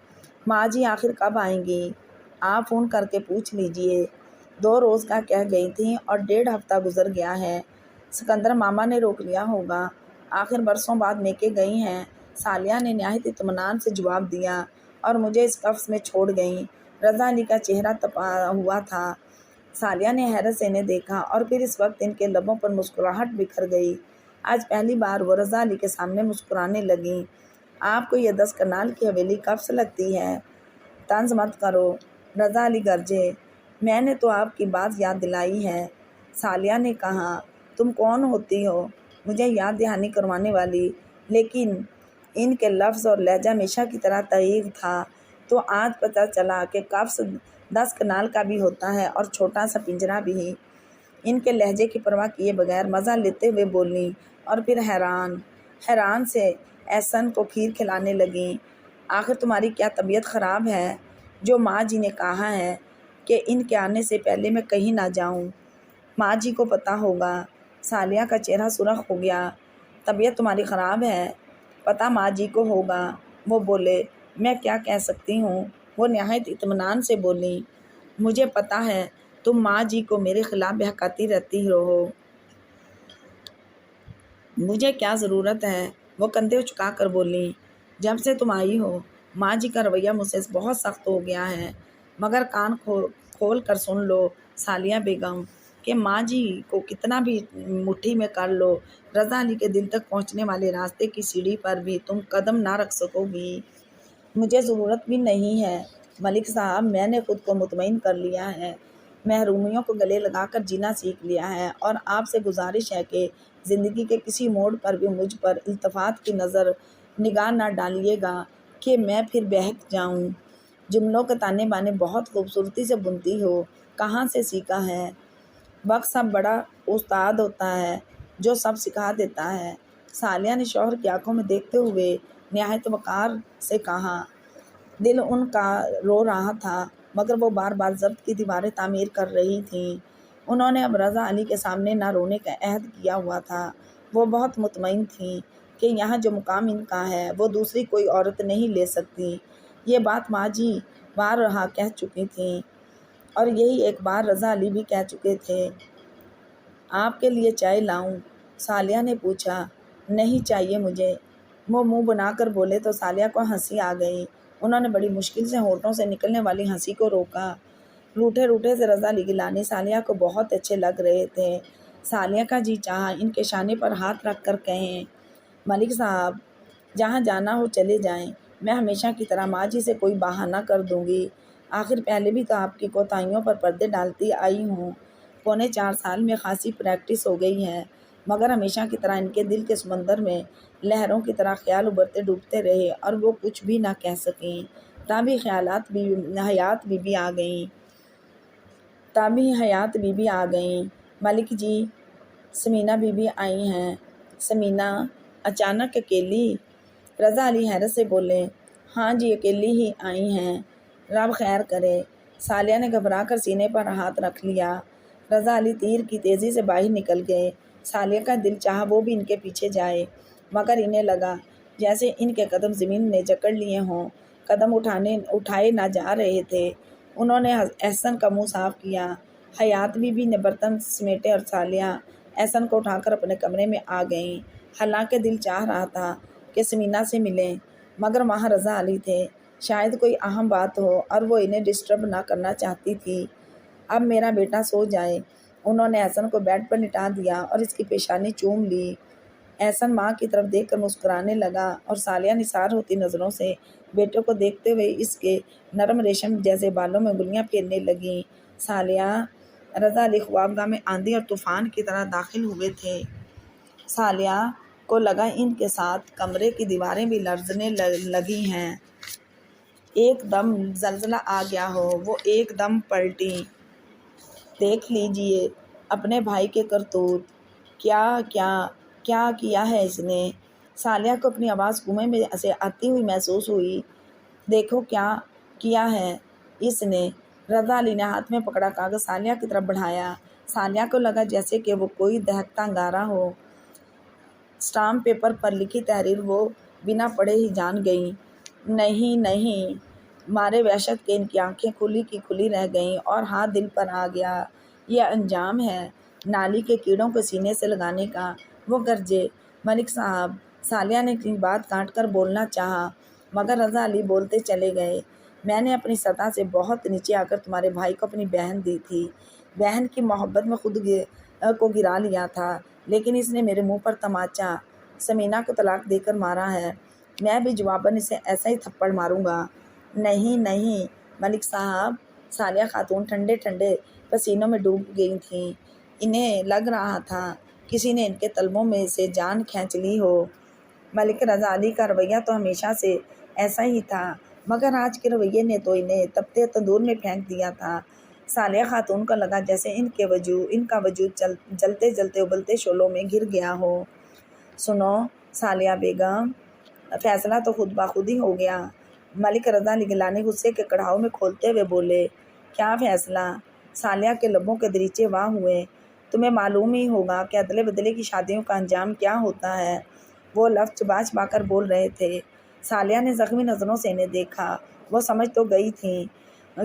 ماں جی آخر کب آئیں گی؟ آپ فون کر کے پوچھ لیجئے۔ 2 روز کا کہہ گئی تھیں اور 1.5 ہفتہ گزر گیا ہے۔ سکندر ماما نے روک لیا ہوگا۔ آخر برسوں بعد میکے گئی ہیں۔ سالیہ نے نہایت اطمینان سے جواب دیا اور مجھے اس قفس میں چھوڑ گئیں۔ رضا علی کا چہرہ تپا ہوا تھا۔ سالیہ نے حیرت سے انہیں دیکھا اور پھر اس وقت ان کے لبوں پر مسکراہٹ بکھر گئی۔ آج پہلی بار وہ رضا علی کے سامنے مسکرانے لگیں۔ آپ کو یہ 10 کنال کی حویلی کب سے لگتی ہے؟ طنز مت کرو، رضا علی گرجے۔ میں نے تو آپ کی بات یاد دلائی ہے۔ سالیہ نے کہا، تم کون ہوتی ہو مجھے یاد دہانی کروانے والی؟ لیکن ان کے لفظ اور لہجہ ہمیشہ کی طرح تغیر تھا۔ تو آج پتہ چلا کہ قفس 10 کنال کا بھی ہوتا ہے اور چھوٹا سا پنجرہ بھی۔ ان کے لہجے کی پرواہ کیے بغیر مزہ لیتے ہوئے بولیں اور پھر حیران سے احسن کو کھیر کھلانے لگیں۔ آخر تمہاری کیا طبیعت خراب ہے جو ماں جی نے کہا ہے کہ ان کے آنے سے پہلے میں کہیں نہ جاؤں؟ ماں جی کو پتہ ہوگا۔ سالیہ کا چہرہ سرخ ہو گیا۔ طبیعت تمہاری خراب ہے؟ پتہ ماں جی کو ہوگا، وہ بولے۔ میں کیا کہہ سکتی ہوں؟ وہ نہایت اطمینان سے بولیں۔ مجھے پتہ ہے تم ماں جی کو میرے خلاف بہکاتی رہتی ہو۔ مجھے کیا ضرورت ہے؟ وہ کندھے اچکا کر بولیں۔ جب سے تم آئی ہو ماں جی کا رویہ مجھ سے بہت سخت ہو گیا ہے۔ مگر کان کھول کر سن لو سالیہ بیگم کہ ماں جی کو کتنا بھی مٹھی میں کر لو، رضا علی کے دل تک پہنچنے والے راستے کی سیڑھی پر بھی تم قدم نہ رکھ سکو گی۔ مجھے ضرورت بھی نہیں ہے ملک صاحب، میں نے خود کو مطمئن کر لیا ہے، محرومیوں کو گلے لگا کر جینا سیکھ لیا ہے، اور آپ سے گزارش ہے کہ زندگی کے کسی موڑ پر بھی مجھ پر التفات کی نگاہ نہ ڈالیے گا کہ میں پھر بہک جاؤں۔ جملوں کے تانے بانے بہت خوبصورتی سے بنتی ہو، کہاں سے سیکھا ہے؟ وقت سب بڑا استاد ہوتا ہے جو سب سکھا دیتا ہے۔ سالیہ نے شوہر کی آنکھوں میں دیکھتے ہوئے نہایت وقار سے کہا۔ دل ان کا رو رہا تھا مگر وہ بار بار ضبط کی دیواریں تعمیر کر رہی تھیں۔ انہوں نے اب رضا علی کے سامنے نہ رونے کا عہد کیا ہوا تھا۔ وہ بہت مطمئن تھیں کہ یہاں جو مقام ان کا ہے وہ دوسری کوئی عورت نہیں لے سکتی۔ یہ بات ماں جی بارہا کہہ چکی تھیں اور یہی ایک بار رضا علی بھی کہہ چکے تھے۔ آپ کے لیے چائے لاؤں؟ سالیہ نے پوچھا۔ نہیں چاہیے مجھے، وہ منہ بنا کر بولے تو سالیہ کو ہنسی آ گئی۔ انہوں نے بڑی مشکل سے ہونٹوں سے نکلنے والی ہنسی کو روکا۔ روٹھے روٹھے سے رضا علی گیلانی سالیہ کو بہت اچھے لگ رہے تھے۔ سالیہ کا جی چاہا ان کے شانے پر ہاتھ رکھ کر کہیں، ملک صاحب جہاں جانا ہو چلے جائیں، میں ہمیشہ کی طرح ماں جی سے کوئی بہانہ کر دوں گی۔ آخر پہلے بھی تو آپ کی کوتاہیوں پر پردے ڈالتی آئی ہوں۔ 4.25 سال میں خاصی پریکٹس ہو گئی ہے، مگر ہمیشہ کی طرح ان کے دل کے سمندر میں لہروں کی طرح خیال ابھرتے ڈوبتے رہے اور وہ کچھ بھی نہ کہہ سکیں۔ تبھی حیات بی بی آ گئیں۔ ملک جی، سمینا بی بی آئی ہیں۔ سمینا اچانک اکیلی؟ رضا علی حیرت سے بولے۔ ہاں جی، اکیلی ہی آئی ہیں، رب خیر کرے۔ سالیہ نے گھبرا کر سینے پر ہاتھ رکھ لیا۔ رضا علی تیر کی تیزی سے باہر نکل گئے۔ سالیہ کا دل چاہا وہ بھی ان کے پیچھے جائے، مگر انہیں لگا جیسے ان کے قدم زمین نے جکڑ لیے ہوں، قدم اٹھائے نہ جا رہے تھے۔ انہوں نے احسن کا منہ صاف کیا۔ حیات بی بی نے برتن سمیٹے اور سالیہ احسن کو اٹھا کر اپنے کمرے میں آ گئیں۔ حالانکہ دل چاہ رہا تھا کہ سمینا سے ملیں، مگر وہاں رضا علی تھے۔ شاید کوئی اہم بات ہو اور وہ انہیں ڈسٹرب نہ کرنا چاہتی تھی۔ اب میرا بیٹا سو جائے۔ انہوں نے احسن کو بیڈ پر لٹا دیا اور اس کی پیشانی چوم لی۔ احسن ماں کی طرف دیکھ کر مسکرانے لگا اور سالیہ نثار ہوتی نظروں سے بیٹے کو دیکھتے ہوئے اس کے نرم ریشم جیسے بالوں میں انگلیاں پھیرنے لگیں۔ سالیہ، رضا علی خوابگاہ میں آندھی اور طوفان کی طرح داخل ہوئے تھے۔ سالیہ کو لگا ان کے ساتھ کمرے کی دیواریں بھی لرزنے لگی ہیں۔ ایک دم زلزلہ آ گیا ہو، وہ ایک دم پلٹی۔ دیکھ لیجئے اپنے بھائی کے کرتوت، کیا کیا کیا کیا ہے اس نے۔ ثالیہ کو اپنی آواز کنویں میں سے آتی ہوئی محسوس ہوئی۔ دیکھو کیا کیا ہے اس نے۔ رضا علی نے ہاتھ میں پکڑا کاغذ ثالیہ کی طرف بڑھایا۔ ثالیہ کو لگا جیسے کہ وہ کوئی دہکتا انگارہ ہو۔ اسٹامپ پیپر پر لکھی تحریر وہ بنا پڑھے ہی جان گئی۔ نہیں نہیں، مارے وحشت کے ان کی آنکھیں کھلی کی کھلی رہ گئیں اور ہاتھ دل پر آ گیا۔ یہ انجام ہے نالی کے کیڑوں کو سینے سے لگانے کا۔ وہ گرجے، ملک صاحب۔ ثالیہ نے کی بات کاٹ کر بولنا چاہا مگر رضا علی بولتے چلے گئے۔ میں نے اپنی سطح سے بہت نیچے آ کر تمہارے بھائی کو اپنی بہن دی تھی، بہن کی محبت میں خود کو گرا لیا تھا، لیکن اس نے میرے منہ پر تماچا سمینا کو طلاق دے کر مارا ہے۔ میں بھی جواباً اسے ایسا ہی تھپڑ ماروں گا۔ نہیں نہیں ملک صاحب۔ ثالیہ خاتون ٹھنڈے ٹھنڈے پسینوں میں ڈوب گئی تھیں۔ انہیں لگ رہا تھا کسی نے ان کے تلووں میں سے جان کھینچ لی ہو۔ ملک رضا علی کا رویہ تو ہمیشہ سے ایسا ہی تھا، مگر آج کے رویے نے تو انہیں تپتے تندور میں پھینک دیا تھا۔ ثالیہ خاتون کو لگا جیسے ان کا وجود جلتے جلتے ابلتے شعلوں میں گر گیا ہو۔ سنو ثالیہ بیگم، فیصلہ تو خود بخود ہی ہو گیا۔ ملک رضا علی گیلانی غصے کے کڑھاؤ میں کھولتے ہوئے بولے۔ کیا فیصلہ؟ ثالیہ کے لبوں کے دریچے واہ ہوئے۔ تمہیں معلوم ہی ہوگا کہ ادلے بدلے کی شادیوں کا انجام کیا ہوتا ہے۔ وہ لفظ چبا چبا کر بول رہے تھے۔ ثالیہ نے زخمی نظروں سے انہیں دیکھا۔ وہ سمجھ تو گئی تھیں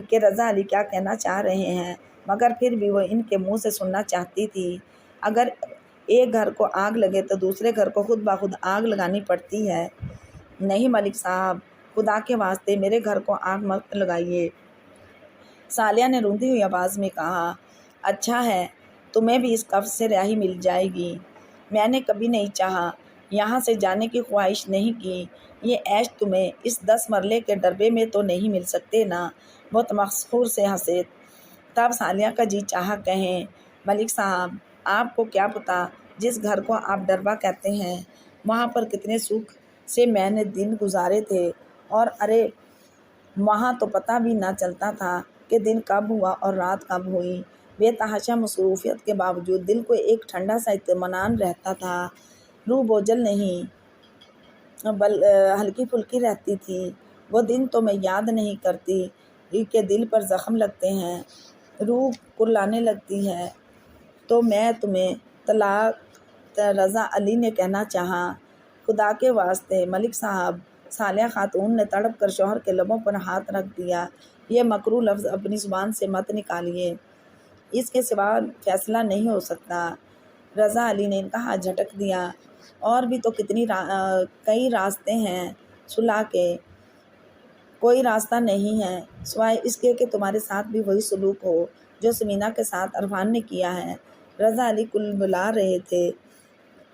کہ رضا علی کیا کہنا چاہ رہے ہیں، مگر پھر بھی وہ ان کے منہ سے سننا چاہتی تھی۔ اگر ایک گھر کو آگ لگے تو دوسرے گھر کو خود بخود آگ لگانی پڑتی ہے۔ نہیں ملک صاحب، خدا کے واسطے میرے گھر کو آگ مت لگائیے، ثالیہ نے روندی ہوئی آواز میں کہا۔ اچھا ہے، تمہیں بھی اس قفس سے رہائی مل جائے گی۔ میں نے کبھی نہیں چاہا، یہاں سے جانے کی خواہش نہیں کی۔ یہ عیش تمہیں اس 10 مرلے کے ڈربے میں تو نہیں مل سکتے نا۔ وہ تمسخر سے ہنسے۔ تب ثالیہ کا جی چاہا کہیں، ملک صاحب آپ کو کیا پتہ جس گھر کو آپ ڈربہ کہتے ہیں وہاں پر کتنے سکھ سے میں نے دن گزارے تھے، اور ارے وہاں تو پتہ بھی نہ چلتا تھا کہ دن کب ہوا اور رات کب ہوئی۔ بے تحاشا مصروفیت کے باوجود دل کو ایک ٹھنڈا سا اطمینان رہتا تھا، روح بوجھل نہیں ہلکی پھلکی رہتی تھی۔ وہ دن تو میں یاد نہیں کرتی کہ دل پر زخم لگتے ہیں، روح کرانے لگتی ہے۔ تو میں تمہیں طلاق، رضا علی نے کہنا چاہا۔ خدا کے واسطے ملک صاحب، ثالیہ خاتون نے تڑپ کر شوہر کے لبوں پر ہاتھ رکھ دیا۔ یہ مکروہ لفظ اپنی زبان سے مت نکالیے، اس کے سوا فیصلہ نہیں ہو سکتا۔ رضا علی نے ان کا ہاتھ جھٹک دیا۔ اور بھی تو کئی راستے ہیں صلح کے۔ کوئی راستہ نہیں ہے سوائے اس کے کہ تمہارے ساتھ بھی وہی سلوک ہو جو سمینا کے ساتھ عرفان نے کیا ہے۔ رضا علی کلبلا رہے تھے۔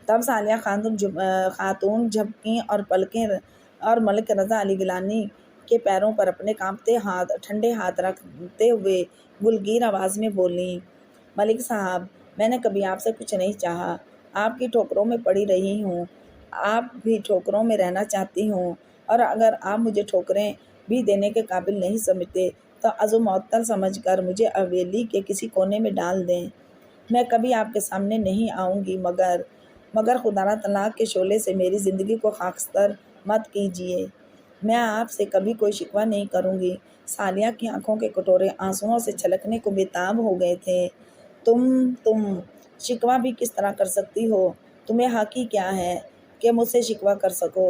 تب ثالیہ خاتون جھپکیں اور پلکیں اور ملک رضا علی گیلانی کے پیروں پر اپنے کانپتے ٹھنڈے ہاتھ رکھتے ہوئے گلگیر آواز میں بولیں۔ ملک صاحب، میں نے کبھی آپ سے کچھ نہیں چاہا، آپ کی ٹھوکروں میں پڑی رہی ہوں، آپ بھی ٹھوکروں میں رہنا چاہتی ہوں، اور اگر آپ مجھے ٹھوکریں بھی دینے کے قابل نہیں سمجھتے تو عضو معطل سمجھ کر مجھے حویلی کے کسی کونے میں ڈال دیں۔ میں کبھی آپ کے سامنے نہیں آؤں گی، مگر خدا را طلاق کے شعلے سے میری زندگی کو خاکستر مت کیجیے۔ میں آپ سے کبھی کوئی شکوہ نہیں کروں گی۔ ثالیہ کی آنکھوں کے کٹورے آنسوؤں سے چھلکنے کو بےتاب ہو گئے تھے۔ تم شکوہ بھی کس طرح کر سکتی ہو؟ تمہیں حق ہی کیا ہے کہ مجھ سے شکوہ کر سکو؟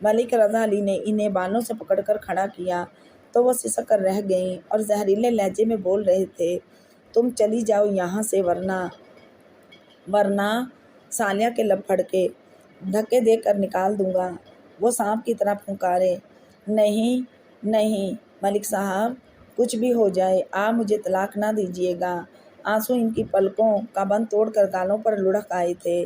ملک رضا علی نے انہیں بالوں سے پکڑ کر کھڑا کیا تو وہ سسک کر رہ گئیں اور زہریلے لہجے میں بول رہے تھے۔ تم چلی جاؤ یہاں سے ورنہ ثالیہ کے لب پھڑکے، دھکے دے کر نکال دوں گا۔ وہ سانپ کی طرح پھنکارے۔ نہیں نہیں ملک صاحب، کچھ بھی ہو جائے آپ مجھے طلاق نہ دیجیے گا۔ آنسو ان کی پلکوں کا بند توڑ کر گالوں پر لڑھک آئے تھے۔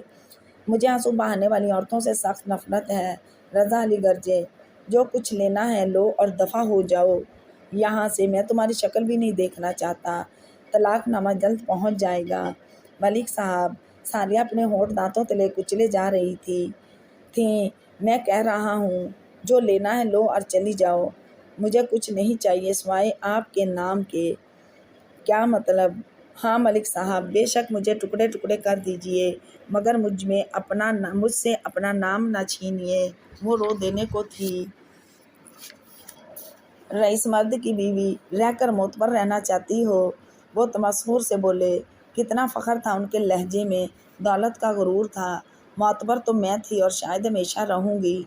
مجھے آنسو بہانے والی عورتوں سے سخت نفرت ہے۔ رضا علی گرجے۔ جو کچھ لینا ہے لو اور دفع ہو جاؤ یہاں سے، میں تمہاری شکل بھی نہیں دیکھنا چاہتا۔ طلاق نامہ جلد پہنچ جائے گا۔ ملک صاحب، ثالیہ اپنے ہونٹ دانتوں تلے کچلے جا رہی تھیں۔ میں کہہ رہا ہوں جو لینا ہے لو اور چلی جاؤ۔ مجھے کچھ نہیں چاہیے سوائے آپ کے نام کے۔ کیا مطلب؟ ہاں ملک صاحب، بے شک مجھے ٹکڑے ٹکڑے کر دیجئے، مگر مجھ سے اپنا نام نہ چھینیے۔ وہ رو دینے کو تھی۔ رئیس مرد کی بیوی رہ کر معتبر رہنا چاہتی ہو؟ وہ تمسخر سے بولے۔ کتنا فخر تھا ان کے لہجے میں، دولت کا غرور تھا۔ معتبر تو میں تھی اور شاید ہمیشہ رہوں گی۔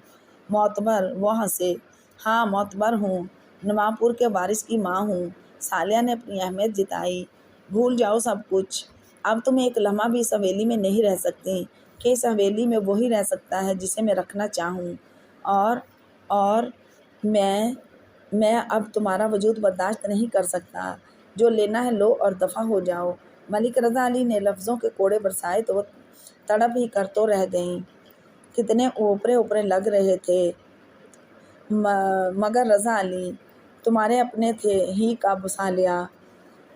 معتبر؟ وہ ہنسے۔ ہاں معتبر ہوں، نوابپور کے وارث کی ماں ہوں۔ صالحہ نے اپنی اہمیت جتائی۔ بھول جاؤ سب کچھ، اب تم ایک لمحہ بھی اس حویلی میں نہیں رہ سکتی، کہ اس حویلی میں وہی رہ سکتا ہے جسے میں رکھنا چاہوں، اور میں اب تمہارا وجود برداشت نہیں کر سکتا۔ جو لینا ہے لو اور دفع ہو جاؤ۔ ملک رضا علی نے لفظوں کے کوڑے برسائے تو وہ تڑپ ہی کر تو رہ گئیں۔ کتنے اوپرے اوپرے لگ رہے تھے، مگر رضا علی تمہارے اپنے تھے ہی کب صالحہ؟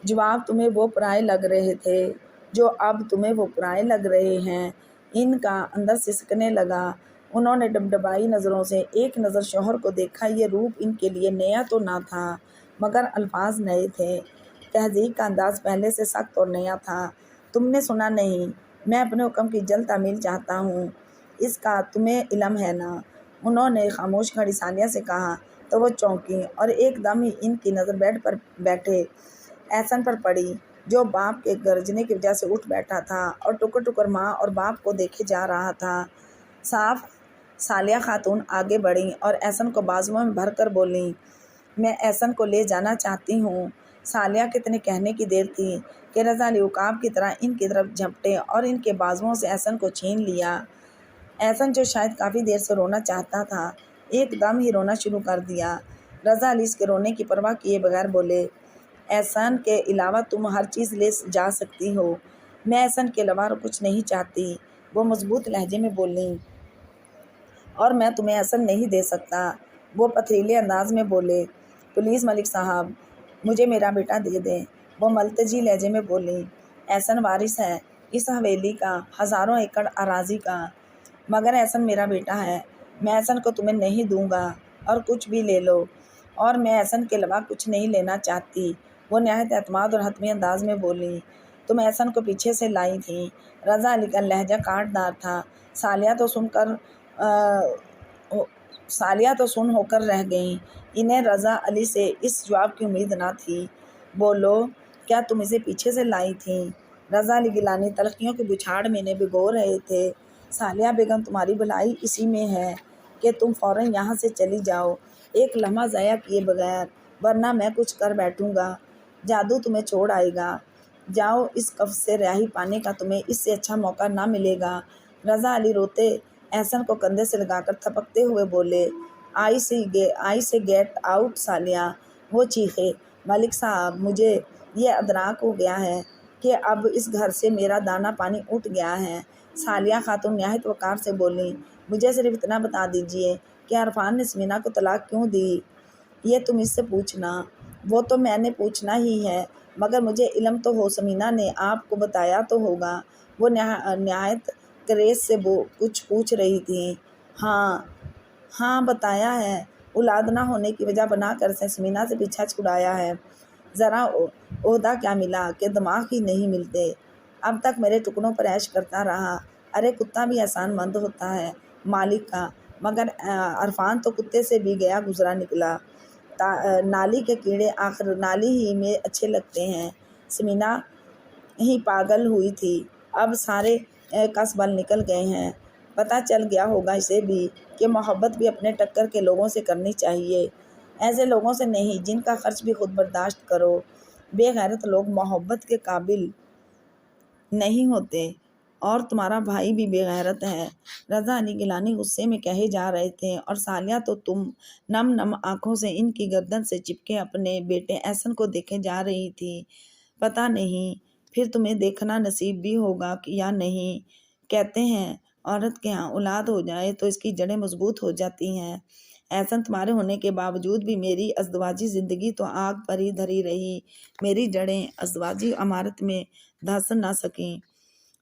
جواب تمہیں وہ پرائے لگ رہے تھے جو اب تمہیں وہ پرائے لگ رہے ہیں۔ ان کا اندر سسکنے لگا۔ انہوں نے ڈبڈبائی نظروں سے ایک نظر شوہر کو دیکھا۔ یہ روپ ان کے لیے نیا تو نہ تھا، مگر الفاظ نئے تھے۔ تہذیب کا انداز پہلے سے سخت اور نیا تھا۔ تم نے سنا نہیں، میں اپنے حکم کی جلد تعمیل چاہتا ہوں، اس کا تمہیں علم ہے نا؟ انہوں نے خاموش کھڑی صالحہ سے کہا تو وہ چونکی، اور ایک دم ہی ان کی نظر بیڈ پر بیٹھے احسن پر پڑی، جو باپ کے گرجنے کی وجہ سے اٹھ بیٹھا تھا اور ٹکر ٹکر ماں اور باپ کو دیکھے جا رہا تھا۔ صاف صالحہ خاتون آگے بڑھیں اور احسن کو بازوؤں میں بھر کر بولیں، میں احسن کو لے جانا چاہتی ہوں۔ صالحہ کے اتنے کہنے کی دیر تھی کہ رضا علی عقاب کی طرح ان کی طرف جھپٹے اور ان کے بازوؤں سے احسن کو چھین لیا۔ احسن جو شاید کافی دیر سے رونا چاہتا تھا، ایک دم ہی رونا شروع کر دیا۔ رضا علی اس کے رونے کی پرواہ کیے بغیر بولے، احسن کے علاوہ تم ہر چیز لے جا سکتی ہو، میں احسن کے علاوہ کچھ نہیں چاہتی۔ وہ مضبوط لہجے میں بولیں، اور میں تمہیں احسن نہیں دے سکتا۔ وہ پتھریلے انداز میں بولے، پلیز ملک صاحب مجھے میرا بیٹا دے دیں۔ وہ ملتجی لہجے میں بولیں، احسن وارث ہے اس حویلی کا، ہزاروں ایکڑ اراضی کا، مگر احسن میرا بیٹا ہے۔ میں احسن کو تمہیں نہیں دوں گا، اور کچھ بھی لے لو، اور میں احسن کے علاوہ کچھ نہیں لینا چاہتی۔ وہ نہایت اعتماد اور حتمی انداز میں بولیں، تم احسن کو پیچھے سے لائی تھیں۔ رضا علی کا لہجہ کاٹ دار تھا۔ صالحہ تو سن ہو کر رہ گئیں۔ انہیں رضا علی سے اس جواب کی امید نہ تھی۔ بولو، کیا تم اسے پیچھے سے لائی تھیں؟ رضا علی گیلانی تلخیوں کی بچھاڑ میں انہیں بھگو رہے تھے۔ صالحہ بیگم تمہاری بھلائی اسی میں ہے کہ تم فوراً یہاں سے چلی جاؤ، ایک لمحہ ضائع کیے بغیر، ورنہ میں کچھ کر بیٹھوں گا، جادو تمہیں چھوڑ آئے گا۔ جاؤ، اس قفس سے رہائی پانے کا تمہیں اس سے اچھا موقع نہ ملے گا۔ رضا علی روتے احسن کو کندھے سے لگا کر تھپکتے ہوئے بولے، آئی سے گیٹ آؤٹ صالحہ۔ وہ چیخے، ملک صاحب مجھے یہ ادراک ہو گیا ہے کہ اب اس گھر سے میرا دانا پانی اٹھ گیا ہے۔ صالحہ خاتون نہایت وقار سے بولیں، مجھے صرف اتنا بتا دیجئے کہ عرفان نے سمینا کو طلاق کیوں دی؟ یہ تم اس سے پوچھنا۔ وہ تو میں نے پوچھنا ہی ہے، مگر مجھے علم تو ہو، سمینا نے آپ کو بتایا تو ہوگا۔ وہ نہایت کریز سے کچھ پوچھ رہی تھیں۔ ہاں بتایا ہے، اولاد نہ ہونے کی وجہ بنا کر سمینا سے پیچھا چھڑایا ہے۔ ذرا عہدہ کیا ملا کہ دماغ ہی نہیں ملتے۔ اب تک میرے ٹکڑوں پر عیش کرتا رہا۔ ارے کتا بھی احسان مند ہوتا ہے مالک کا، مگر عرفان تو کتے سے بھی گیا گزرا نکلا۔ نالی کے کیڑے آخر نالی ہی میں اچھے لگتے ہیں۔ سمینا ہی پاگل ہوئی تھی، اب سارے کس بل نکل گئے ہیں۔ پتہ چل گیا ہوگا اسے بھی کہ محبت بھی اپنے ٹکر کے لوگوں سے کرنی چاہیے، ایسے لوگوں سے نہیں جن کا خرچ بھی خود برداشت کرو۔ بے غیرت لوگ محبت کے قابل نہیں ہوتے، اور تمہارا بھائی بھی بے غیرت ہے۔ رضا علی گیلانی غصے میں کہے جا رہے تھے، اور صالحہ تو تم نم آنکھوں سے ان کی گردن سے چپکے اپنے بیٹے احسن کو دیکھے جا رہی تھی۔ پتہ نہیں پھر تمہیں دیکھنا نصیب بھی ہوگا یا نہیں۔ کہتے ہیں عورت کے ہاں اولاد ہو جائے تو اس کی جڑیں مضبوط ہو جاتی ہیں۔ احسن تمہارے ہونے کے باوجود بھی میری ازدواجی زندگی تو آگ پر ہی دھری رہی، میری جڑیں ازدواجی عمارت میں دھس نہ سکیں۔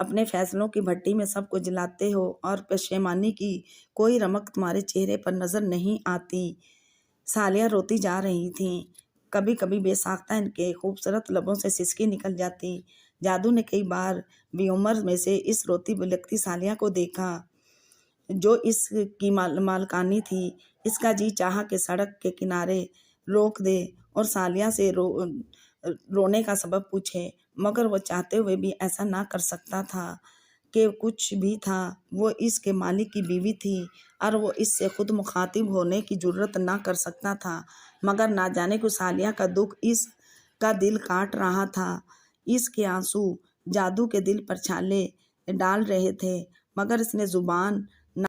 اپنے فیصلوں کی بھٹی میں سب کو جلاتے ہو اور پشیمانی کی کوئی رمق تمہارے چہرے پر نظر نہیں آتی۔ سالیاں روتی جا رہی تھیں۔ کبھی کبھی بے ساختہ ان کے خوبصورت لبوں سے سسکی نکل جاتی۔ جادو نے کئی بار بھی عمر میں سے اس روتی بلکتی سالیہ کو دیکھا جو اس کی مالکانی تھی۔ اس کا جی چاہا کہ سڑک کے کنارے روک دے اور سالیہ سے رونے کا سبب پوچھے، مگر وہ چاہتے ہوئے بھی ایسا نہ کر سکتا تھا کہ کچھ بھی تھا۔ وہ اس کے مالک کی بیوی تھی اور وہ اس سے خود مخاطب ہونے کی جرت نہ کر سکتا تھا، مگر نہ جانے کو سالیہ کا دکھ اس کا دل کاٹ رہا تھا۔ اس کے آنسو جادو کے دل پر چھالے ڈال رہے تھے، مگر اس نے زبان